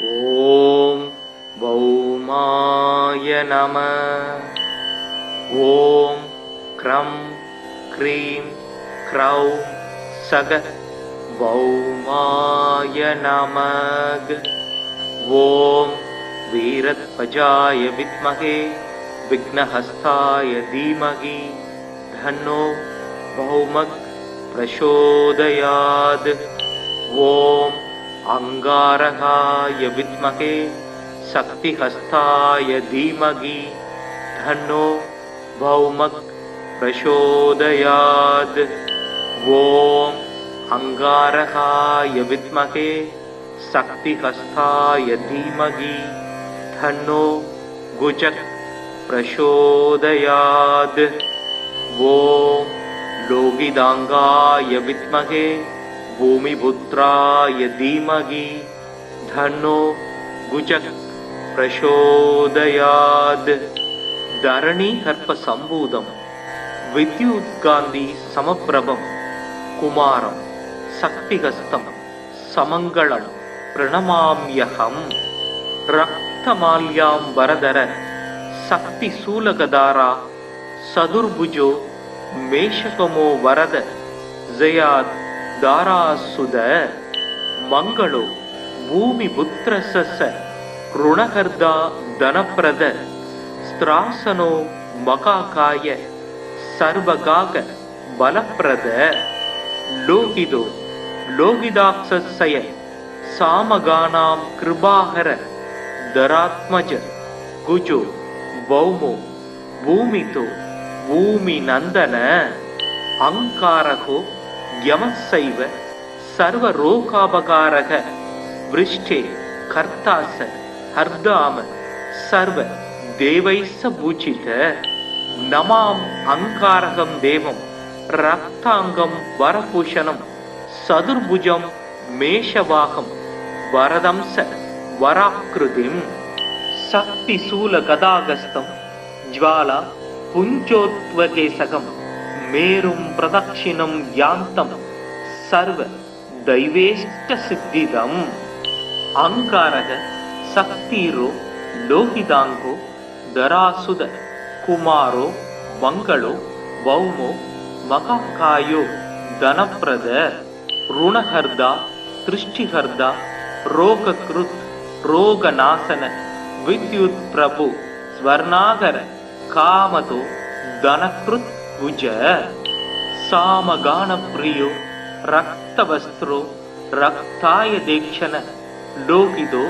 ஓம் பௌமாய நம. ஓம் க்ரம் க்ரீம் க்ரௌம் சக பௌமாய நமக. ஓம் வீரத்வஜாய வித்மகே விக்னஹஸ்தாய தீமகி தன்னோ பௌமக் பிரசோதயாத். ஓம் அங்காரகாய வித்மகே சக்திஹஸ்தாய தீமகி தன்னோ பௌமக் பிரசோதயாத். ஓம் அங்காரகாய வித்மகே சக்திஹஸ்தாய தீமகி தன்னோ குஜக் பிரசோதயாத். ஓம் லோகிதாங்காய வித்மகே பூமிபுத்ராய தீமகி தன்னோ குஜக் பிரசோதயாத். தரணி கர்ப்ப சம்பூதம் வித்யுத்காந்தி சமப்பிரபம் குமாரம் சக்திஹஸ்தம் சமங்களம் பிரணமாம்யகம். ரக்தமால்யாம் வரதர சக்தி சூலகதாரா சதுர்புஜோ மேஷகமோ வரத ஜயாத் தாராசுத. மங்களோ பூமி புத்திரச ருணகர்தா தனப்பிரத ஸ்திராசனோ மகாகாய சர்வகாக பலப்பிரத. லோகிதோ லோகிதாக்ஷய சாமகானாம் கிருபாகர தராத்மஜ குஜோ பௌமோ பூமிதோ பூமி நந்தன. அங்காரகோ யமசைவ சர்வரோகாபகாரக விருஷ்டே கர்த்தாச ஹர்தாம சர்வ தேவைச பூஜித. நமாம் அங்காரகம் தேவம் ரக்தாங்கம் வரபூஷணம் சதுர்புஜம் மேஷவாகம் வரதம்ச வராக்ருதிம். சக்தி சூல கதாகஸ்தம் ஜ்வாலா புஞ்சோத்வகேசகம் மேரும் பிரதக்ஷிணம் யாந்தம் சர்வ தைவேஷ்ட சித்திதம். அங்காரக சக்திரோ லோகிதாங்கோ தராசுத குமாரோ மங்களோ பௌமோ மகாகாயோ தனப்பிரத ருணஹர்தா திருஷ்டிஹர்தா ரோகக்ருத் ரோகநாசன வித்யுத் பிரபு ஸ்வர்ணாகர காமதோ தனக்ருத் குஜ. சாமகான பிரியோ ரக்தவஸ்திரோ ரக்தாய தேக்ஷண லோகிதோ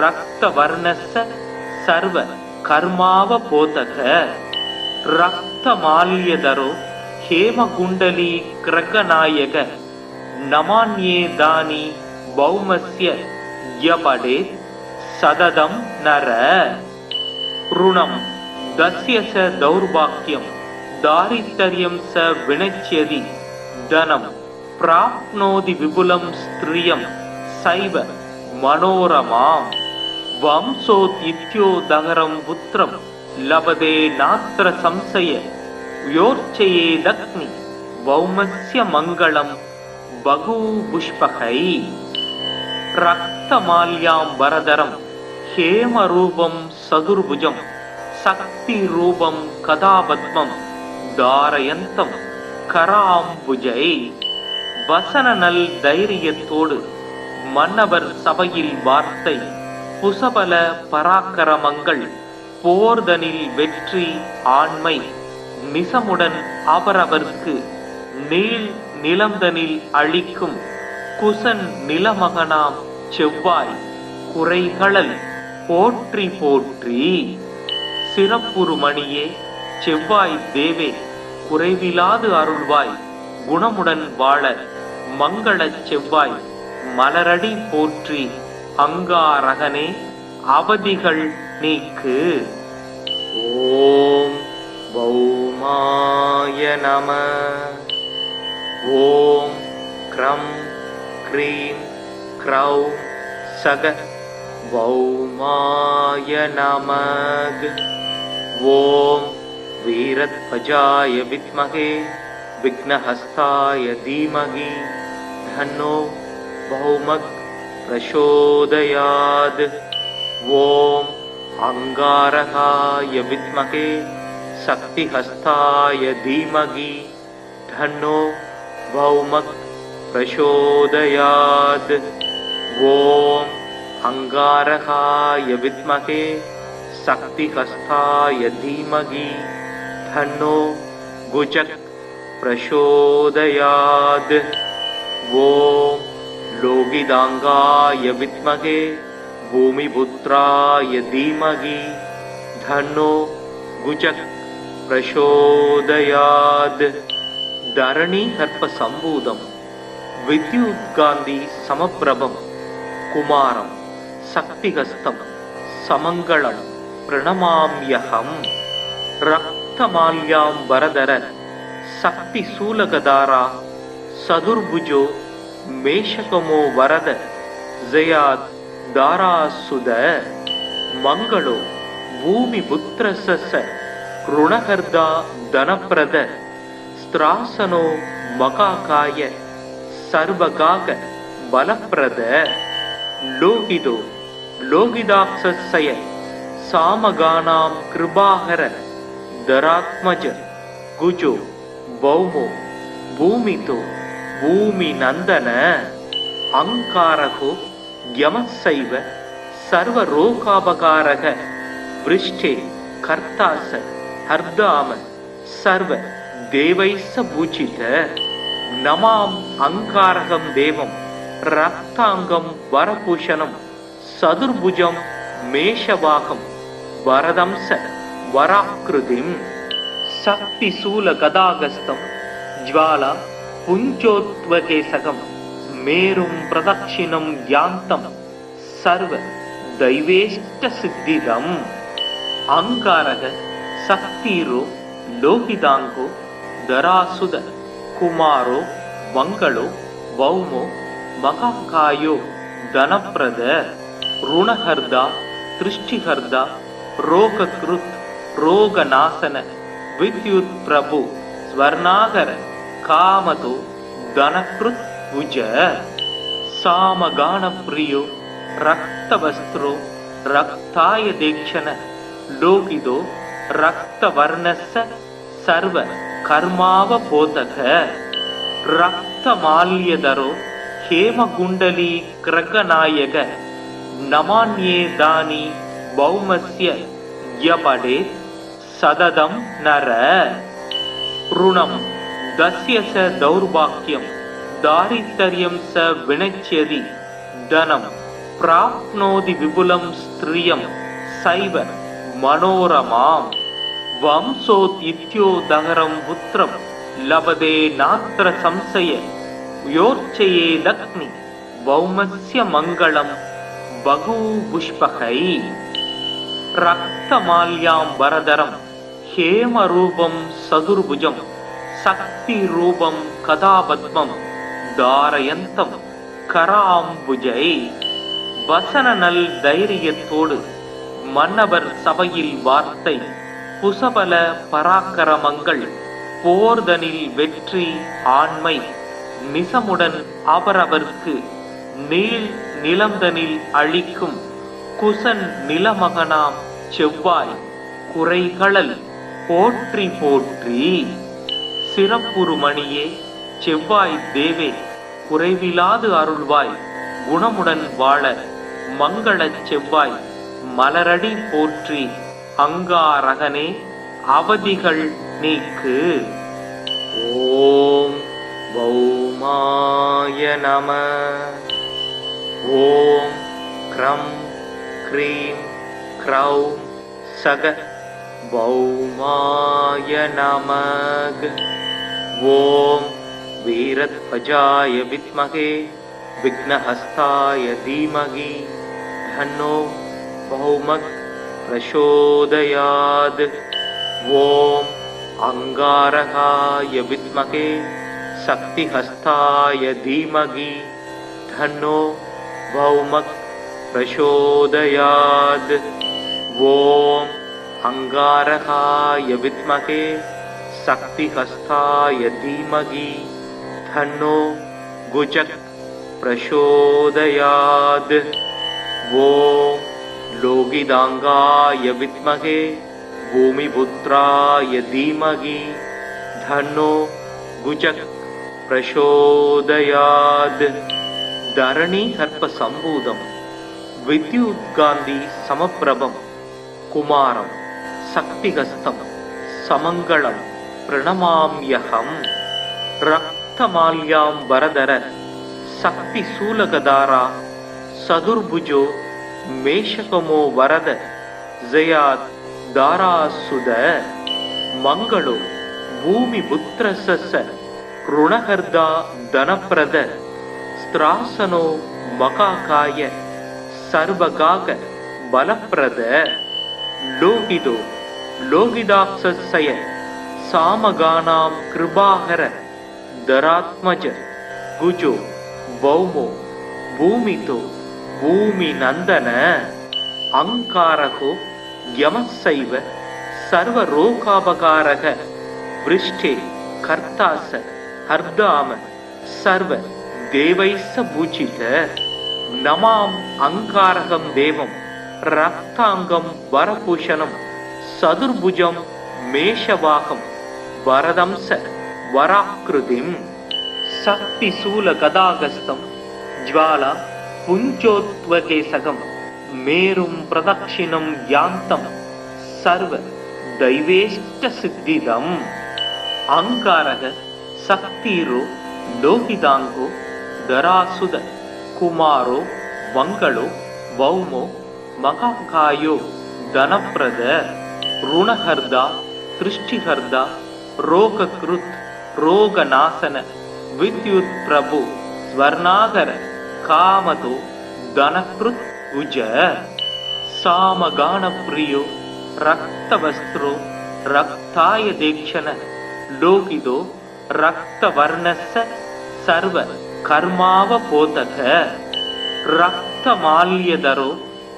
ரக்தவர்ணஸ்ஸ சர்வ கர்மாவ போதக. ரக்தமால்யதரோ ஹேமகுண்டலி கிரகநாயக நமான்யே தானி பௌமஸ்ய யபடே சததம் நர. ருணம் தஸ்ய ச தௌர்பாக்யம் தாரித்தர்யம் ச வினச்யதி தனம் பிராப்னோதி விபுலம் ஸ்திரியம் சைவ மனோரமாம். வம்சோத் இத்யோதகரம் புத்திரம் லபதே நாத்ர சம்சய யோர்ச்சயே தக்னி பௌமஸ்ய மங்களம் பகூபுஷ்பகை. ரக்தமால்யாம் வரதரம் ஹேமரூபம் சதுர்புஜம் சக்தி ரூபம் கதாபத்மம் தாரயந்தம் கராம்புஜை. வசனநல் தைரியத்தோடு மன்னவர் சபையில் வார்த்தை புசபல பராக்கிரமங்கள் போர்தனில் வெற்றி ஆண்மை நிசமுடன் அவரவர்க்கு நீள் நிலந்தனில் அளிக்கும் குசன் நிலமகனாம் செவ்வாய் குறைகளல் போற்றி போற்றி. சிறப்புறுமணியே செவ்வாய் தேவே குறைவிலாது அருள்வாய் குணமுடன் வாழ மங்களச் செவ்வாய் மலரடி போற்றி. அங்காரகனே அவதிகள் நீக்கு. ஓம் பௌமாய நம. ஓம் க்ரம் க்ரீம் க்ரௌம் சக பௌமாய நமக. ஓம் வீரத்வஜாய வித்மகே விக்னஹஸ்தாய தீமகி தன்னோ பௌமக் प्रचोदयात् ॐ अंगारकाय विद्महे शक्तिहस्ताय धीमहि तन्नो भौमः प्रचोदयात् ॐ अंगारकाय विद्महे शक्तिहस्ताय धीमहि तन्नो गुजः प्रचोदयात् ॐ लोहितांगाय विद्महे भूमिपुत्राय धीमहि तन्नो गुजः प्रचोदयात् धरणी हर्प संभूतं विद्युत्कान्ति समप्रभं कुमारं शक्तिहस्तं समङ्गलं प्रणमाम्यहं रक्तमाल्यां वरदर शक्तिशूलगदारा सदुर्भुजो मेषकमो वरद जयात् दारासुद मंगलो भूमिपुत्रस्य ऋणहर्दा धनप्रद स्त्रासनो मकाकाय सर्वगाक बलप्रद लोहितो लोहिताक्षस्य सामगानां कृपाहर दरात्मज गुजो भौमो भूमितो भूमिनन्दन अंकारको यमस्सैव सर्वरोगापकारः वृष्टे कर्तास हर्दाम सर्व देवैस्स पूजित नमाम अंकारकं देवं रक्तांगं वरभूषणं सदुर्भुजं मेषवाहं वरदंस वराकृतिं शक्तिशूलगदागस्तं ज्वाला पुञ्जोत्वकेशकं मेरुं प्रदक्षिणं यान्तं सर्व दैवेष्टसिद्धिदम् अंकारः शक्तिरो लोहितांगो दरासुद कुमारो मंगलो भौमो मकाकायो धनप्रद ऋणहर्दा दृष्टिहर्दा रोगकृत् रोगनाशन विद्युत् प्रभु स्वर्णागर कामतो धनकृत् भुज सामगान प्रियो रक्तवस्त्रो रक्ताय दीक्षण लोहितो रक्तवर्णस्य सर्व कर्मावबोधक रक्तमाल्यधरो हेमकुण्डली क्रगनायक नमान्ये दानि भौमस्य यपडे सददं नर ऋणं दस्य स दौर्भाग्यं दारिद्र्यं स विनच्यति धनं प्राप्नोति विपुलं स्त्रियं सैव मनोरमां वंशोदित्योदहरं पुत्रं लभते नात्र संशय योर्चये लक्ष्मी भौमस्य मङ्गलं बहुपुष्पकै रक्तमाल्यां वरदरं हेमरूपं सदुर्भुजं शक्तिरूपं कदापद्मं धारयन्तं कराम्बुजै வசனநல் தைரியத்தோடு மன்னவர் சபையில் வார்த்தை புசபல பராக்கிரமங்கள் போர்தனில் வெற்றி ஆண்மை நிசமுடன் அவரவர்க்கு நீள் நிலந்தனில் அழிக்கும் குசன் நிலமகனாம் செவ்வாய் குறைகளல் போற்றி போற்றி சிறப்புறுமணியே செவ்வாய் தேவே குறைவிலாது அருள்வாய் குணமுடன் வாழ மங்களச் செவ்வாய் மலரடி போற்றி அங்காரகனே அவதிகள் நீக்கு. ஓம் பௌமாய நம. ஓம் க்ரம் க்ரீம் க்ரௌம் சக பௌமாய நமக. ஓம் வீரத்வஜாய வித்மகே विघ्नहस्ताय धीमहि तन्नो भौमः प्रचोदयात्. ओम अंगारकाय विद्महे शक्तिहस्ताय धीमहि तन्नो भौमः प्रचोदयात्. ओम अंगारकाय विद्महे शक्तिहस्ताय धीमहि तन्नो गुजः प्रचोदयात्। ॐ लोहितांगाय विद्महे भूमिपुत्राय धीमहि तन्नो गुजः प्रचोदयात्। धरणी हर्प संभूतं विद्युत्कान्ति समप्रभं कुमारं शक्तिहस्तं समङ्गलं प्रणमाम्यहं। रक्तमाल्याम्बरधर शक्तिशूलगदारा सदुर्भुजो मेषकमो वरद जयात् दारासुद मंगलो भूमिपुत्रस्य ऋणहर्दा धनप्रद स्त्रासनो मकाकाय सर्वगाक बलप्रद लोहितो लोहिताक्षस्य सामगानां कृपाहर धरात्मज गुजो भौमो भूमितो भूमिनन्दन अंकारको यमस्सैव सर्वरोगापकारः वृष्टे कर्तास हर्दाम सर्व देवैस्स पूजित। नमाम अंकारकं देवं रक्तांगं वरभूषणं सदुर्भुजं मेषवाहं वरदंस वराकृतिं शक्तिशूल गदागस्तं ज्वाला पुञ्जोत्वकेशकं मेरुं प्रदक्षिणं यान्तं सर्व दैवेष्ट सिद्धिदम्। अंकारः शक्तिरो लोहितांगो धरासुद कुमारो मंगलो भौमो महाकायो धनप्रद ऋणहर्दा दृष्टिहर्दा रोगकृत् रोगनाशन विद्युत् प्रभु स्वर्णागर कामतो धनकृत् उज सामगानप्रियो रक्तवस्त्रो रक्ताय दीक्षण लोहितो रक्तवर्णस्य सर्व कर्मावबोधक रक्तमाल्यधरो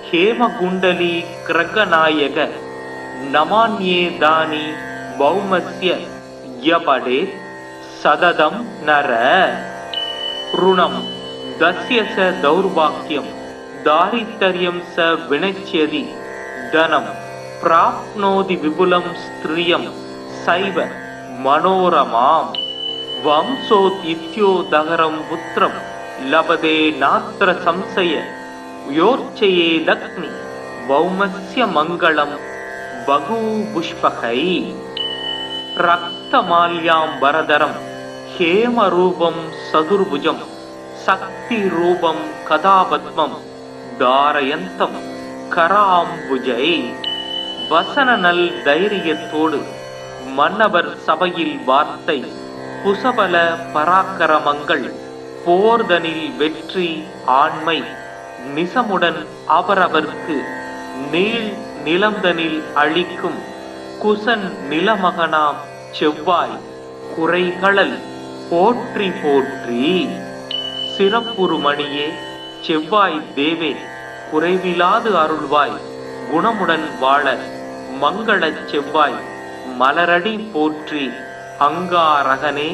हेमकुण्डली क्रगनायक नमान्ये दानि भौमस्य यपडे सददं नर ऋणं दस्य स दौर्भाग्यं दारिद्र्यं स विनश्यति धनं प्राप्नोति विपुलं स्त्रियं सैव मनोरमां वंशोदित्योदहरं पुत्रं लभते नात्र संशय योर्चयेदग्नि भौमस्य मङ्गलं बहुपुष्पकै रक्तमाल्याम्बरधरं हेमरूपं सदुर्भुजं शक्तिरूपं कदापद्मं धारयन्तं कराम्बुजै வசனநல் தைரியத்தோடு மன்னவர் சபையில் வார்த்தை குசபல பராக்கிரமங்கள் போர்தனில் வெற்றி ஆண்மை நிசமுடன் அவரவர்க்கு நீள் நிலந்தனில் அளிக்கும் குசன் நிலமகனாம் செவ்வாய் குறைகளல் போற்றி போற்றி சிறப்புறுமணியே செவ்வாய் தேவே குறைவிலாது அருள்வாய் குணமுடன் வாழ மங்களச் செவ்வாய் மலரடி போற்றி அங்காரகனே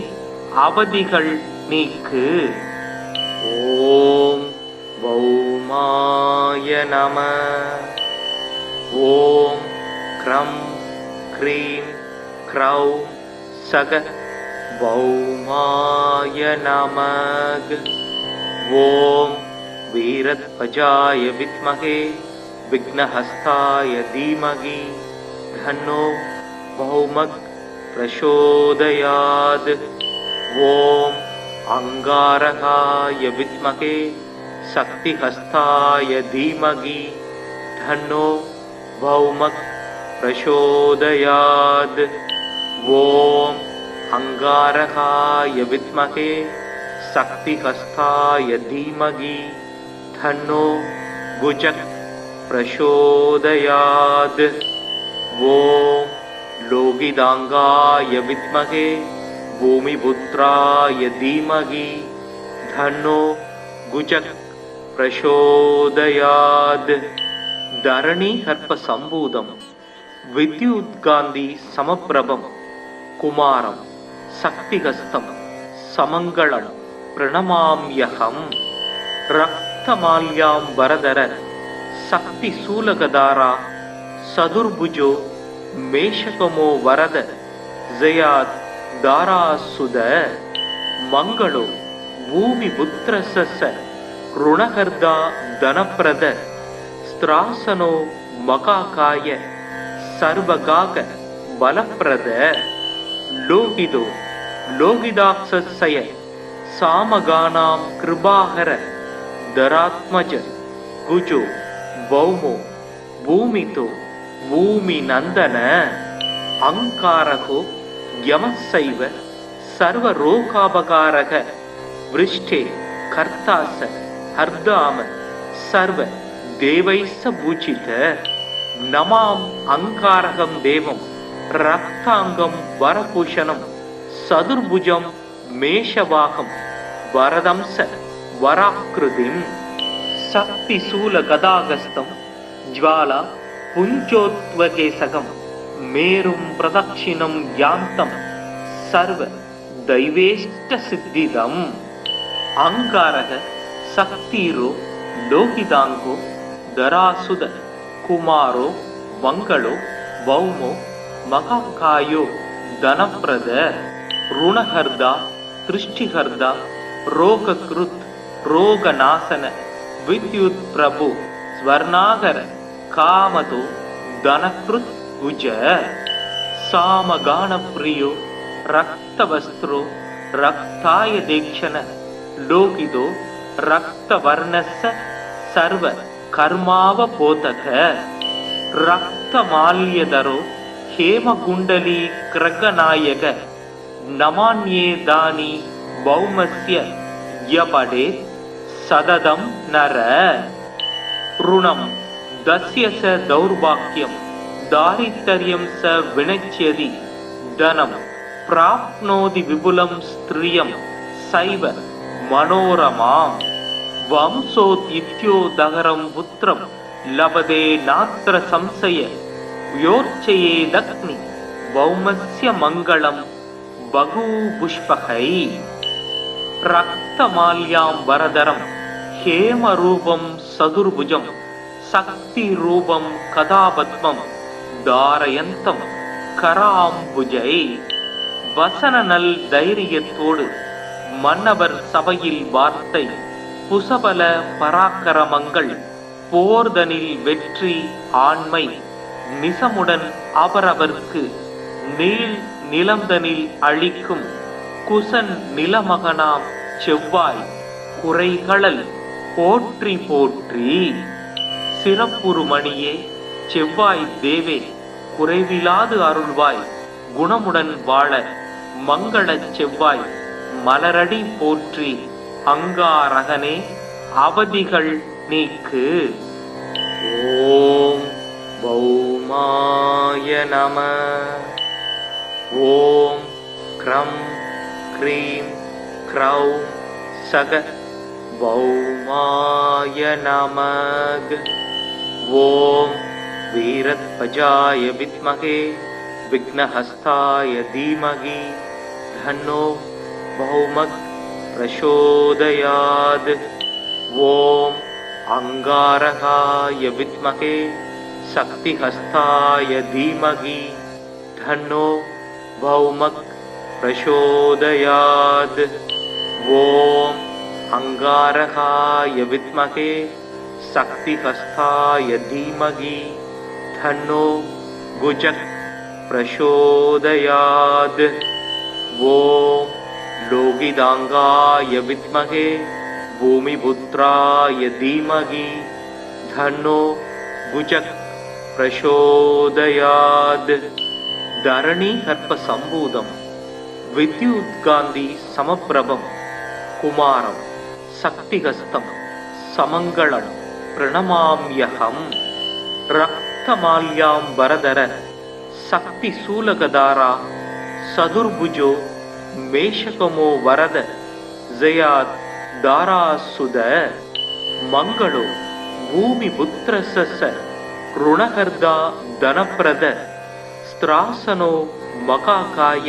அவதிகள் நீக்கு. ஓம் பௌமாய நம. ஓம் க்ரம் க்ரீம் க்ரௌம் சக பௌமாய நமக. ஓம் வீரத்வஜாய வித்மகே विघ्नहस्ताय धीमहि तन्नो भौमः प्रचोदयात्. ओम अंगारकाय विद्महे शक्तिहस्ताय धीमहि तन्नो भौमः प्रचोदयात्. ओम अंगारकाय विद्महे शक्तिहस्ताय धीमहि तन्नो गुजः प्रचोदयात्. ओम लोहितांगाय विद्महे भूमिपुत्राय धीमहि तन्नो गुजः प्रचोदयात्. धरणी हर्प संभूतं विद्युत्कान्ति समप्रभं कुमारं शक्तिहस्तं समङ्गलं प्रणमाम्यहम्. ரக்தமால்யாம் வரதர சக்தி சூலகதாரா சதுர்புஜோ மேஷகமோ வரத ஜயாத் தாராசுத மங்களோ பூமி புத்திரச ருணகர்தா தனப்பிரத ஸ்திராசனோ மகாகாய சர்வகாக பலப்பிரத லோகிதோ லோகிதாக்ஷய சாமகானாம் கிருபாகர தராத்மஜ குஜோ பௌமோ பூமிதோ பூமி நந்தன அங்காரகோ யமசைவ சர்வரோகாபகாரக விருஷ்டே கர்த்தாச ஹர்தாம சர்வ தேவைச பூஜித நமாம் அங்காரகம் தேவம் ரக்தாங்கம் வரபூஷணம் சதுர்புஜம் மேஷவாகம் வரதம்ச வராக்கிருதிம் சக்தி சூல கதாகஸ்தம் ஜ்வாலா புஞ்சோத்வகேசகம் மேரும் பிரதக்ஷிணம் யாந்தம் சர்வ தைவேஷ்ட சித்திதம் அங்காரக சக்திரோ லோகிதாங்கோ தராசுத குமாரோ மங்களோ பௌமோ மகாகாயோ தனப்பிரத ருணஹர்தா திருஷ்டிஹர்தா ரோகக்ருத் ரோகநாசன வித்யுத் பிரபு ஸ்வர்ணாகர காமதோ தனக்ருத் குஜ சாமகானப்ரியோ ரக்தவஸ்திரோ ரக்தாய தேக்ஷண லோகிதோ ரக்தவர்ணஸ்ஸ சர்வ கர்மாவபோதக ரக்தமால்யதரோ ஹேமகுண்டலி கிரகநாயக நமான்யேதானி பௌமஸ்ய யபடே சததம் நர ருணம் தஸ்ய ச தௌர்பாக்யம் தாரித்தர்யம் ச வினச்யதி தனம் பிராப்னோதி விபுலம் ஸ்திரியம் சைவ மனோரமாம் வம்சோத் இத்யோதகரம் புத்திரம் லபதே நாத்திர சம்சய யோர்ச்சயே தக்னி பௌமஸ்ய மங்களம் பகு புஷ்பகை ரக்தமால்யாம் வரதரம் ஹேமரூபம் சதுர்புஜம் சக்தி ரூபம் கதாபத்மம் தாரயந்தம் கராம்புஜை வசன நல் தைரியத்தோடு மன்னவர் சபையில் வார்த்தை புசபல பராக்கிரமங்கள் போர்தனில் வெற்றி ஆண்மை நிசமுடன் அவரவர்க்கு நீள் நிலந்தனில் அழிக்கும் குசன் நிலமகனாம் செவ்வாய் குறைகளல் போற்றி போற்றி சிறப்புறுமணியே செவ்வாய் தேவே குறைவிலாது அருள்வாய் குணமுடன் வாழ மங்களச் செவ்வாய் மலரடி போற்றி அங்காரகனே அவதிகள் நீக்கு. ஓம் பௌமாய நம. ஓம் க்ரம் க்ரீம் க்ரௌம் சக பௌமாய நமக. ஓம் வீரத்வஜாய வித்மகே விக்னஹஸ்தாய தீமகி தன்னோ பௌமக் பிரசோதயாத். ஓம் அங்காரகாய வித்மகே சக்திஹஸ்தாய தீமகி தன்னோ பௌமக் பிரசோதயாத். ஓம் அங்காரகாய வித்மகே சக்திஹஸ்தாய தீமகி தன்னோ குஜக் பிரசோதயாத். ஓம் லோகிதாங்காய வித்மகே பூமிபுத்ராய தீமகி தன்னோ குஜக் பிரசோதயாத். தரணி கற்ப சம்பூதம் வித்யுத்காந்தி சமப்பிரபம் குமாரம் சக்திஹஸ்தம் சமங்களம் பிரணமாம்யகம். ரக்தமால்யாம் வரதர சக்தி சூலகதாரா சதுர்புஜோ மேஷகமோ வரத ஜயாத் தாராசுத. மங்களோ பூமி புத்திரச ருணகர்தா தனப்பிரத ஸ்திராசனோ மகாகாய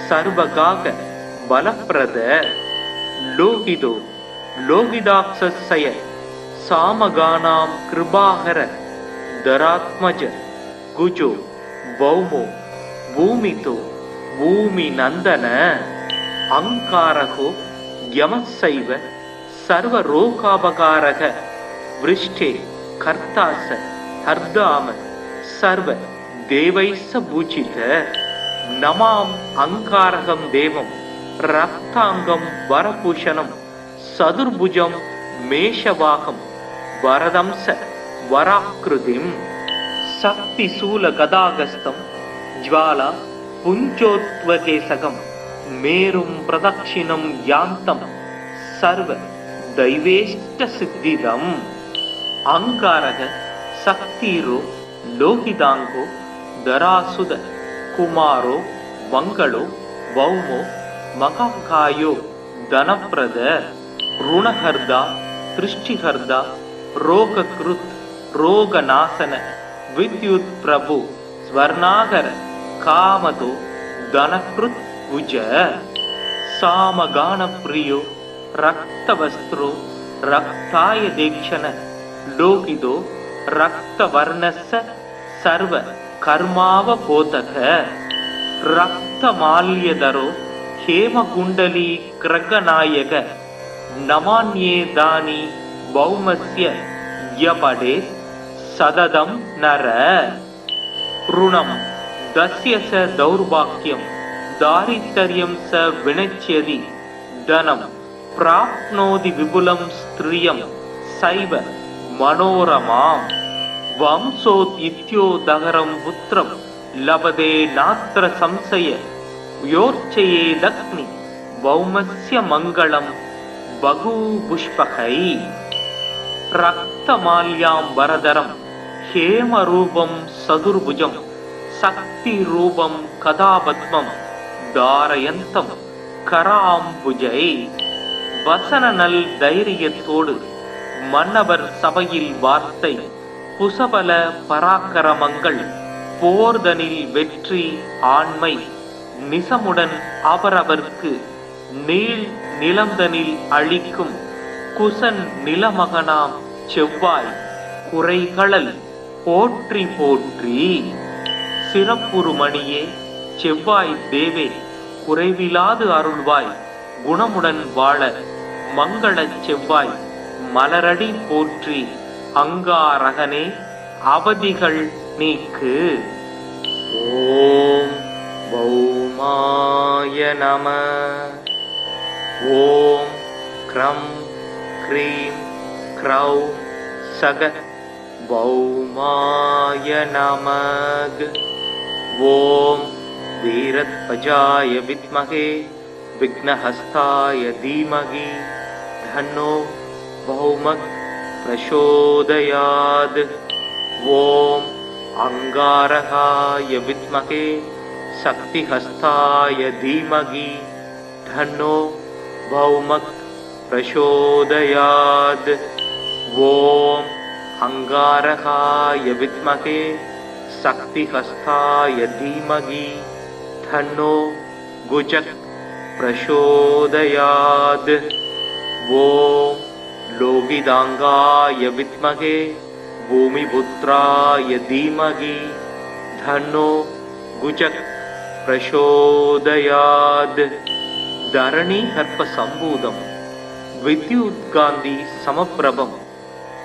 சர்வகாக பலப்பிரத. லோகிதோ लोहिदाक्षस्य सामगानां कृपाकर दरात्मज गुजो भौमो भूमितो भूमिनन्दन अङ्कारको यमस्सैव सर्वरोगापकारः वृष्टे कर्तास हर्दाम सर्व देवैस्स पूजित नमाम अंकारकं देवं रक्तांगं वरभूषणं सदुर्भुजं मेषवाहं वरदंस वराकृतिं शक्तिशूल गदागस्तं ज्वाला पुञ्जोत्वकेशकं मेरुं प्रदक्षिणं यान्तं सर्व दैवेष्ट सिद्धिदम् अंगारक शक्तिरो लोहितांगो दरासुद कुमारो मंगलो भौमो महाकायो धनप्रद ऋणहर्दा दृष्टिहर्दा रोगकृत रोगनाशन विद्युत प्रभु स्वर्णागर कामदो धनकृत भुज सामगान प्रियो रक्तवस्त्रो रक्ताय दीक्षण लोहितो रक्तवर्णस्य सर्व कर्मावबोधक रक्तमाल्यधरो हेमकुण्डली क्रगनायक नमान्ये दानि भौमस्य यपडे सददं नर ऋणं दस्य स दौर्भाग्यं दारिद्र्यं स विनच्यति धनं प्राप्नोति विपुलं स्त्रियं सैव मनोरमां वंशोत् इत्योदहरं पुत्रं लभते नात्र संशय योर्चयेदग्नि भौमस्य मङ्गलं बहुपुष्पकै रक्तमाल्याम्बरधरं हेमरूपं सदुर्भुजं शक्तिरूपं कदापद्मं धारयन्तं कराम्बुजै வசனநல் தைரியத்தோடு மன்னவர் சபையில் வார்த்தை புசபல பராக்கிரமங்கள் போர்தனில் வெற்றி ஆண்மை நிசமுடன் அவரவர்க்கு நீள் நிலந்தனில் அழிக்கும் குசன் நிலமகனாம் செவ்வாய் குறைகளல் போற்றி போற்றி சிறப்புறுமணியே செவ்வாய் தேவே குறைவிலாது அருள்வாய் குணமுடன் வாழ மங்களச் செவ்வாய் மலரடி போற்றி அங்காரகனே அவதிகள் நீக்கு. ஓம் பௌமாய நம. ஓம் க்ரம் க்ரீம் க்ரௌம் சக பௌமாய நமக. ஓம் வீரத்வஜாய வித்மகே विघ्नहस्ताय धीमहि धन्नो भौमः प्रचोदयात्. ओम अंगारकाय विद्महे शक्तिहस्ताय धीमहि धन्नो भौमः प्रचोदयात्. ओम अंगारकाय विद्महे शक्तिहस्ताय धीमहि धन्नो गुजः प्रचोदयात्. ओम लोहितांगाय विद्महे भूमिपुत्राय धीमहि धन्नो गुजः प्रचोदयात्. धरणी हर्प संभूतं विद्युत्कान्ति समप्रभं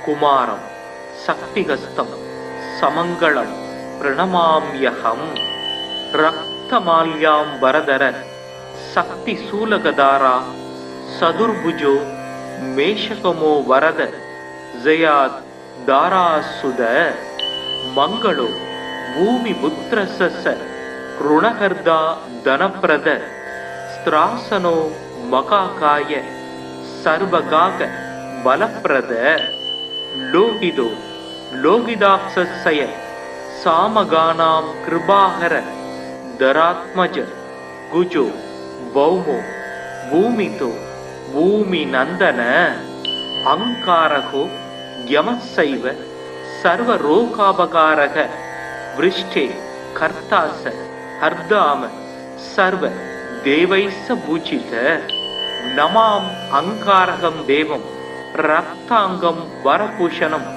कुमारं शक्तिहस्तं समङ्गलं प्रणमाम्यहं. रक्तमाल्याम्बरधर शक्तिशूलगदारा सदुर्भुजो मेषकमो वरद जयात् दारासुद मंगलो भूमिपुत्रस्य ऋणहर्दा धनप्रद स्त्रासनो मकाकाय सर्वगाक बलप्रद. लोहितो लोहिताक्षस्य सामगानां कृपाकर दरात्मज गुजो भौमो भूमितो भूमिनन्दन अंकारको यमस्सैव सर्वरोगापकारः वृष्टे कर्तास हर्दाम सर्व देवैस्स पूजित நமாம் அங்காரகம் தேவம் ரக்தாங்கம் வரபூஷணம்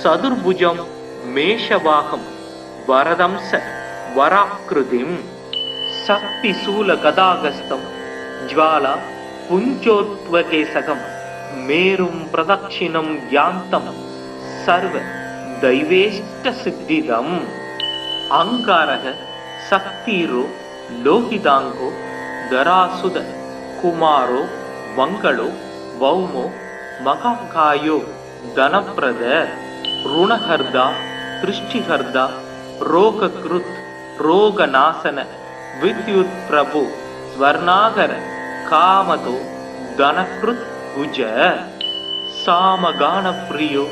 சதுர்புஜம் மேஷவாகம் வரதம்ச வராக்கிருதிம் சக்தி சூல கதாகஸ்தம் ஜ்வாலா புஞ்சோத்வகேசகம் மேரும் பிரதக்ஷிணம் யாந்தம் சர்வ தைவேஷ்ட சித்திதம் அங்காரக சக்திரோ லோகிதாங்கோ தராசுத குமாரோ மங்களோ வௌமோ மகாகாயோ தனப்பிரத ருணஹர்தா திருஷ்டிஹர்தா ரோகக்ருத் ரோகநாசன வித்யுத் பிரபு ஸ்வர்ணாகர காமதோ தனக்ருத் குஜ சாமகான பிரியோ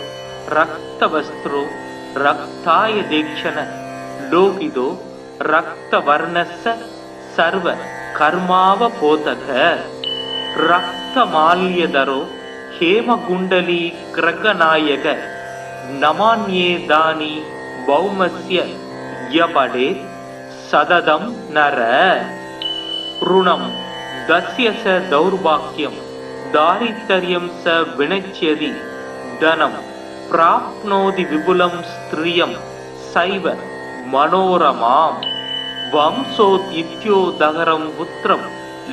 ரக்தவஸ்திரோ ரக்தாய தேக்ஷண லோகிதோ ரக்தவர்ணஸ்ஸ சர்வ கர்மாவபோதக ரக்தமால்யதரோ ஹேமகுண்டலி கிரகநாயக நமான்யேதானி பௌமஸ்ய யபடே சததம் நர ருணம் தஸ்ய ச தௌர்பாக்யம் தாரித்தர்யம் ச வினச்யதி தனம் பிராப்னோதி விபுலம் ஸ்திரியம் சைவ மனோரமாம் வம்சோத் இத்யோதகரம் புத்திரம்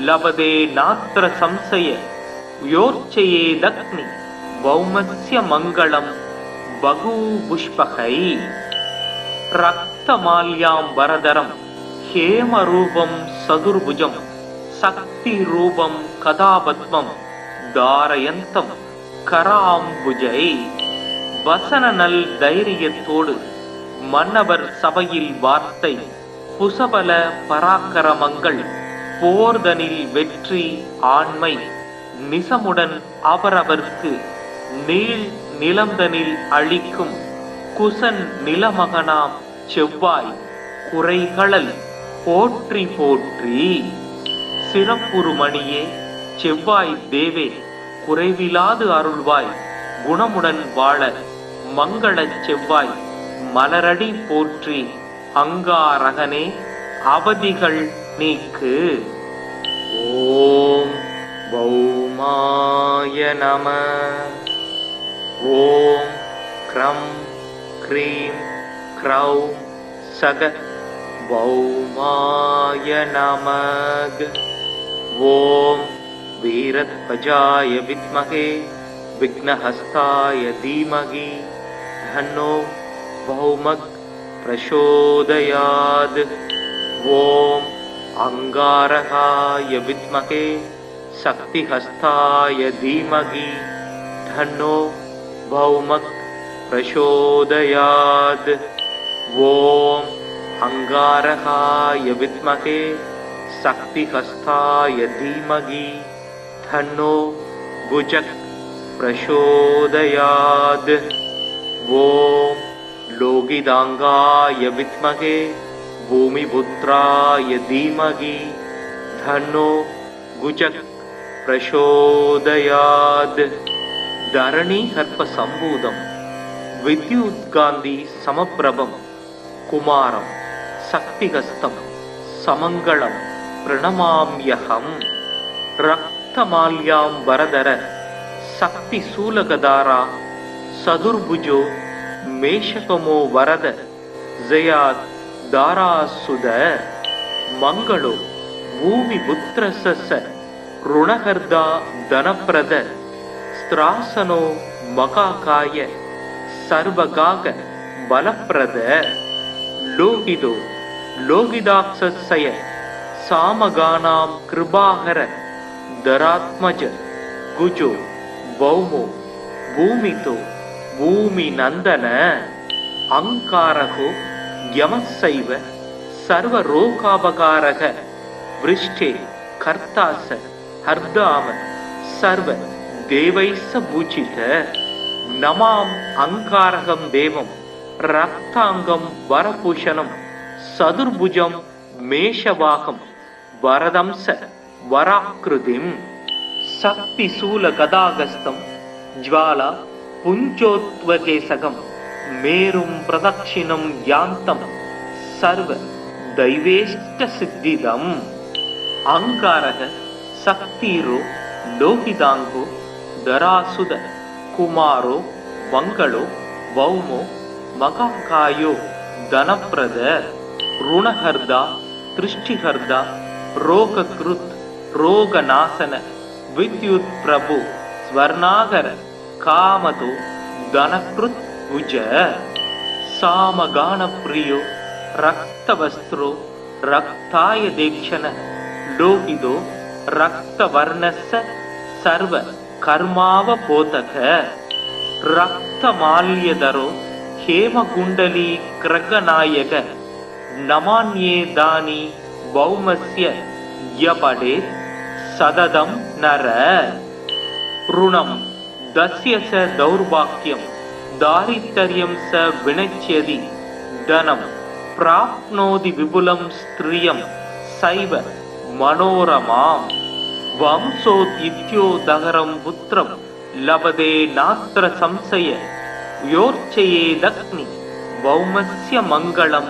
லபதே நாத்திர சம்சய யோர்ச்சயேதக்னி பௌமஸ்ய மங்களம் பகூபுஷ்பகை ரக்தமால்யாம் வரதரம் ஹேமரூபம் சதுர்புஜம் சக்தி ரூபம் கதாபத்மம் தாரயந்தம் கராம்புஜை வசன நல் தைரியத்தோடு மன்னவர் சபையில் வார்த்தை புசபல பராக்கிரமங்கள் போர்தனில் வெற்றி ஆண்மை நிசமுடன் அவரவர்க்கு நீள் நிலந்தனில் அளிக்கும் குசன் நிலமகனாம் செவ்வாய் குறைகளல் போற்றி போற்றி சிறப்புருமணியே செவ்வாய் தேவே குறைவிலாது அருள்வாய் குணமுடன் வாழ மங்களச் செவ்வாய் மலரடி போற்றி அங்காரகனே அவதிகள் நீக்கு. ஓம் பௌமாய நம. ஓம் க்ரம் க்ரீம் க்ரௌம் சக பௌமாய நமக. ஓம் வீரத்வஜாய வித்மகே விக்னஹஸ்தாய தீமகி தன்னோ பௌமக் பிரசோதயாத். ஓம் அங்காரகாய வித்மகே சக்திஹஸ்தாய தீமகி தன்னோ பௌமக் பிரசோதயாத். ஓம் அங்காரகாய வித்மகே சக்திஹஸ்தாய தீமகி தன்னோ குஜக் பிரசோதயாத். ஓம் லோகிதாங்காய வித்மகே பூமிபுத்ராய தீமகி தன்னோ குஜக் பிரசோதயாத். தரணி கர்ப்ப சம்பூதம் வித்யுத்காந்தி சமப்பிரபம் குமாரம் சக்திகஸ்தம் சமங்களம் பிரணமாம்யகம். ரக்தமால்யாம் வரதர சக்தி சூலகதாரா சதுர்புஜோ மேஷகமோ வரத ஜயாத் தாராசுத. மங்களோ பூமி புத்திரச ருணகர்தா தனப்பிரத ஸ்திராசனோ மகாகாய சர்வகாக பலப்பிரத. லோகிதோ லோகிதாக்ஷய சாமகானாம் கிருபாகர தராத்மஜ குஜோ பௌமோ பூமிதோ பூமி நந்தன. அங்காரகோ யமசைவ சர்வரோகாபகாரக விருஷ்டே கர்த்தாச ஹர்தாம சர்வ தேவைச பூஜித. நமாம் அங்காரகம் தேவம் ரக்தாங்கம் வரபூஷணம் சதுர்புஜம் மேஷவாகம் வரதம்ச வராக்கிருதிம். சக்தி சூல கதாகஸ்தம் ஜ்வாலா புஞ்சோத்வகேசகம் மேரும் பிரதக்ஷிணம் யாந்தம் சர்வ தைவேஷ்ட சித்திதம். அங்காரக சக்திரோ ಲೋಹಿತಾಂಗೋ ದರಾಸುದ ಕುಮಾರೋ ಮಂಗಳೋ ಭೌಮೋ ಮಕಾಕಾಯೋ ಧನಪ್ರದ ಋಣಹರ್ದ ದೃಷ್ಟಿಹರ್ದ ರೋಗಕೃತ್ ರೋಗನಾಶನ ವಿದ್ಯುತ್ ಪ್ರಭು ಸ್ವರ್ಣಾಗರ ಕಾಮತೋ ಧನಕೃತ್ ಭುಜ ಸಾಮಗಾನ ಪ್ರಿಯೋ ರಕ್ತವಸ್ತ್ರೋ ರಕ್ತಾಯ ದೇಕ್ಷಣ ಲೋಹಿತೋ ರಕ್ತವರ್ಣಸ್ಸ ಸರ್ವ ಕರ್ಮಾವಬೋಧಕ ರಕ್ತಮಾಲ್ಯದರೋ ಹೇಮಗುಂಡಲಿ ಕ್ರಗನಾಯಕ ನಮಾನ್ಯೇದಾನಿ ಭೌಮಸ್ಯ ಯಪಡೆ ಸದದಂ ನರ ಋಣಂ ದಸ್ಯ ಸ ದೌರ್ಭಾಗ್ಯಂ ದಾರಿದ್ರ್ಯಂ ಸ ವಿನಚ್ಯದಿ ಧನಂ ಪ್ರಾಪ್ನೋದಿ ವಿಪುಲಂ ಸ್ತ್ರಿಯಂ ಸೈವ ಮನೋರಮಾಂ ವಂಶೋದ್ಯಿತ್ಯೋದಹರಂ ಪುತ್ರಂ ಲಭತೆ ನಾತ್ರ ಸಂಶಯ ಯೋರ್ಚಯೇದಗ್ನಿ ಭೌಮಸ್ಯ ಮಂಗಳಂ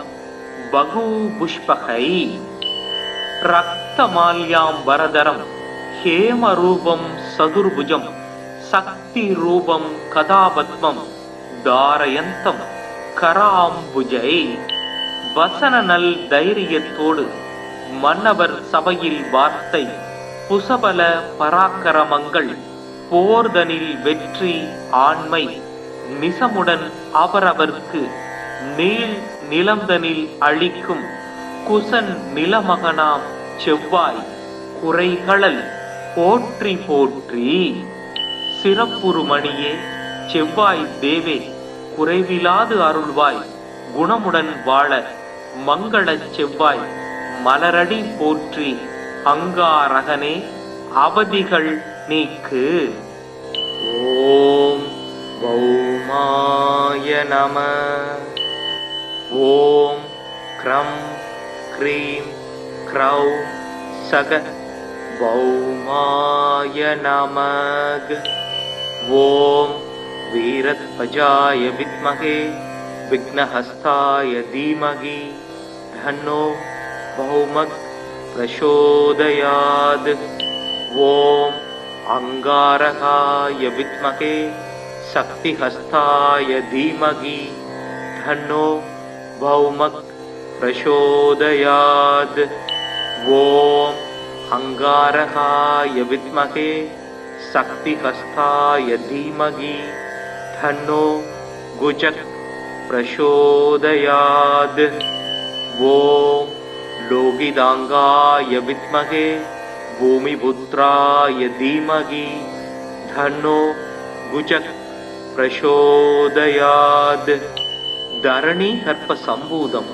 ಬಹುಪುಷ್ಪಕೈ ರಕ್ತಮಾಲ್ಯಾಂಬರಧರಂ ಹೇಮರೂಪಂ ಸದುರ್ಭುಜಂ சக்திரூபம் கதாபத்மம் தாரயந்தம் கராம்புஜை வசன நல் தைரியத்தோடு மன்னவர் சபையில் வார்த்தை புசபல பராக்கிரமங்கள் போர்தனில் வெற்றி ஆண்மை நிசமுடன் அவரவர்க்கு நீள் நிலந்தனில் அழிக்கும் குசன் நிலமகனாம் செவ்வாய் குறைகளல் போற்றி போற்றி சிறப்புறுமணியே செவ்வாய் தேவே குறைவிலாது அருள்வாய் குணமுடன் வாழ மங்களச் செவ்வாய் மலரடி போற்றி அங்காரகனே அவதிகள் நீக்கு. ஓம் பௌமாய நம. ஓம் க்ரம் க்ரீம் க்ரௌ சக பௌமாய நமக. ஓம் வீரத்வஜாய வித்மகே விக்னஹஸ்தாய தீமகி தன்னோ பௌமக் பிரசோதயாத். ஓம் அங்காரகாய வித்மகே சக்திஹஸ்தாய தீமகி தன்னோ பௌமக் பிரசோதயாத். ஓம் அங்காரகாய வித்மகே சக்திஹஸ்தாய தீமகி தன்னோ குஜக் பிரசோதயாத். ஓம் லோகிதாங்காய வித்மகே பூமிபுத்ராய தீமகி தன்னோ குஜக் பிரசோதயாத். தரணி கற்ப சம்பூதம்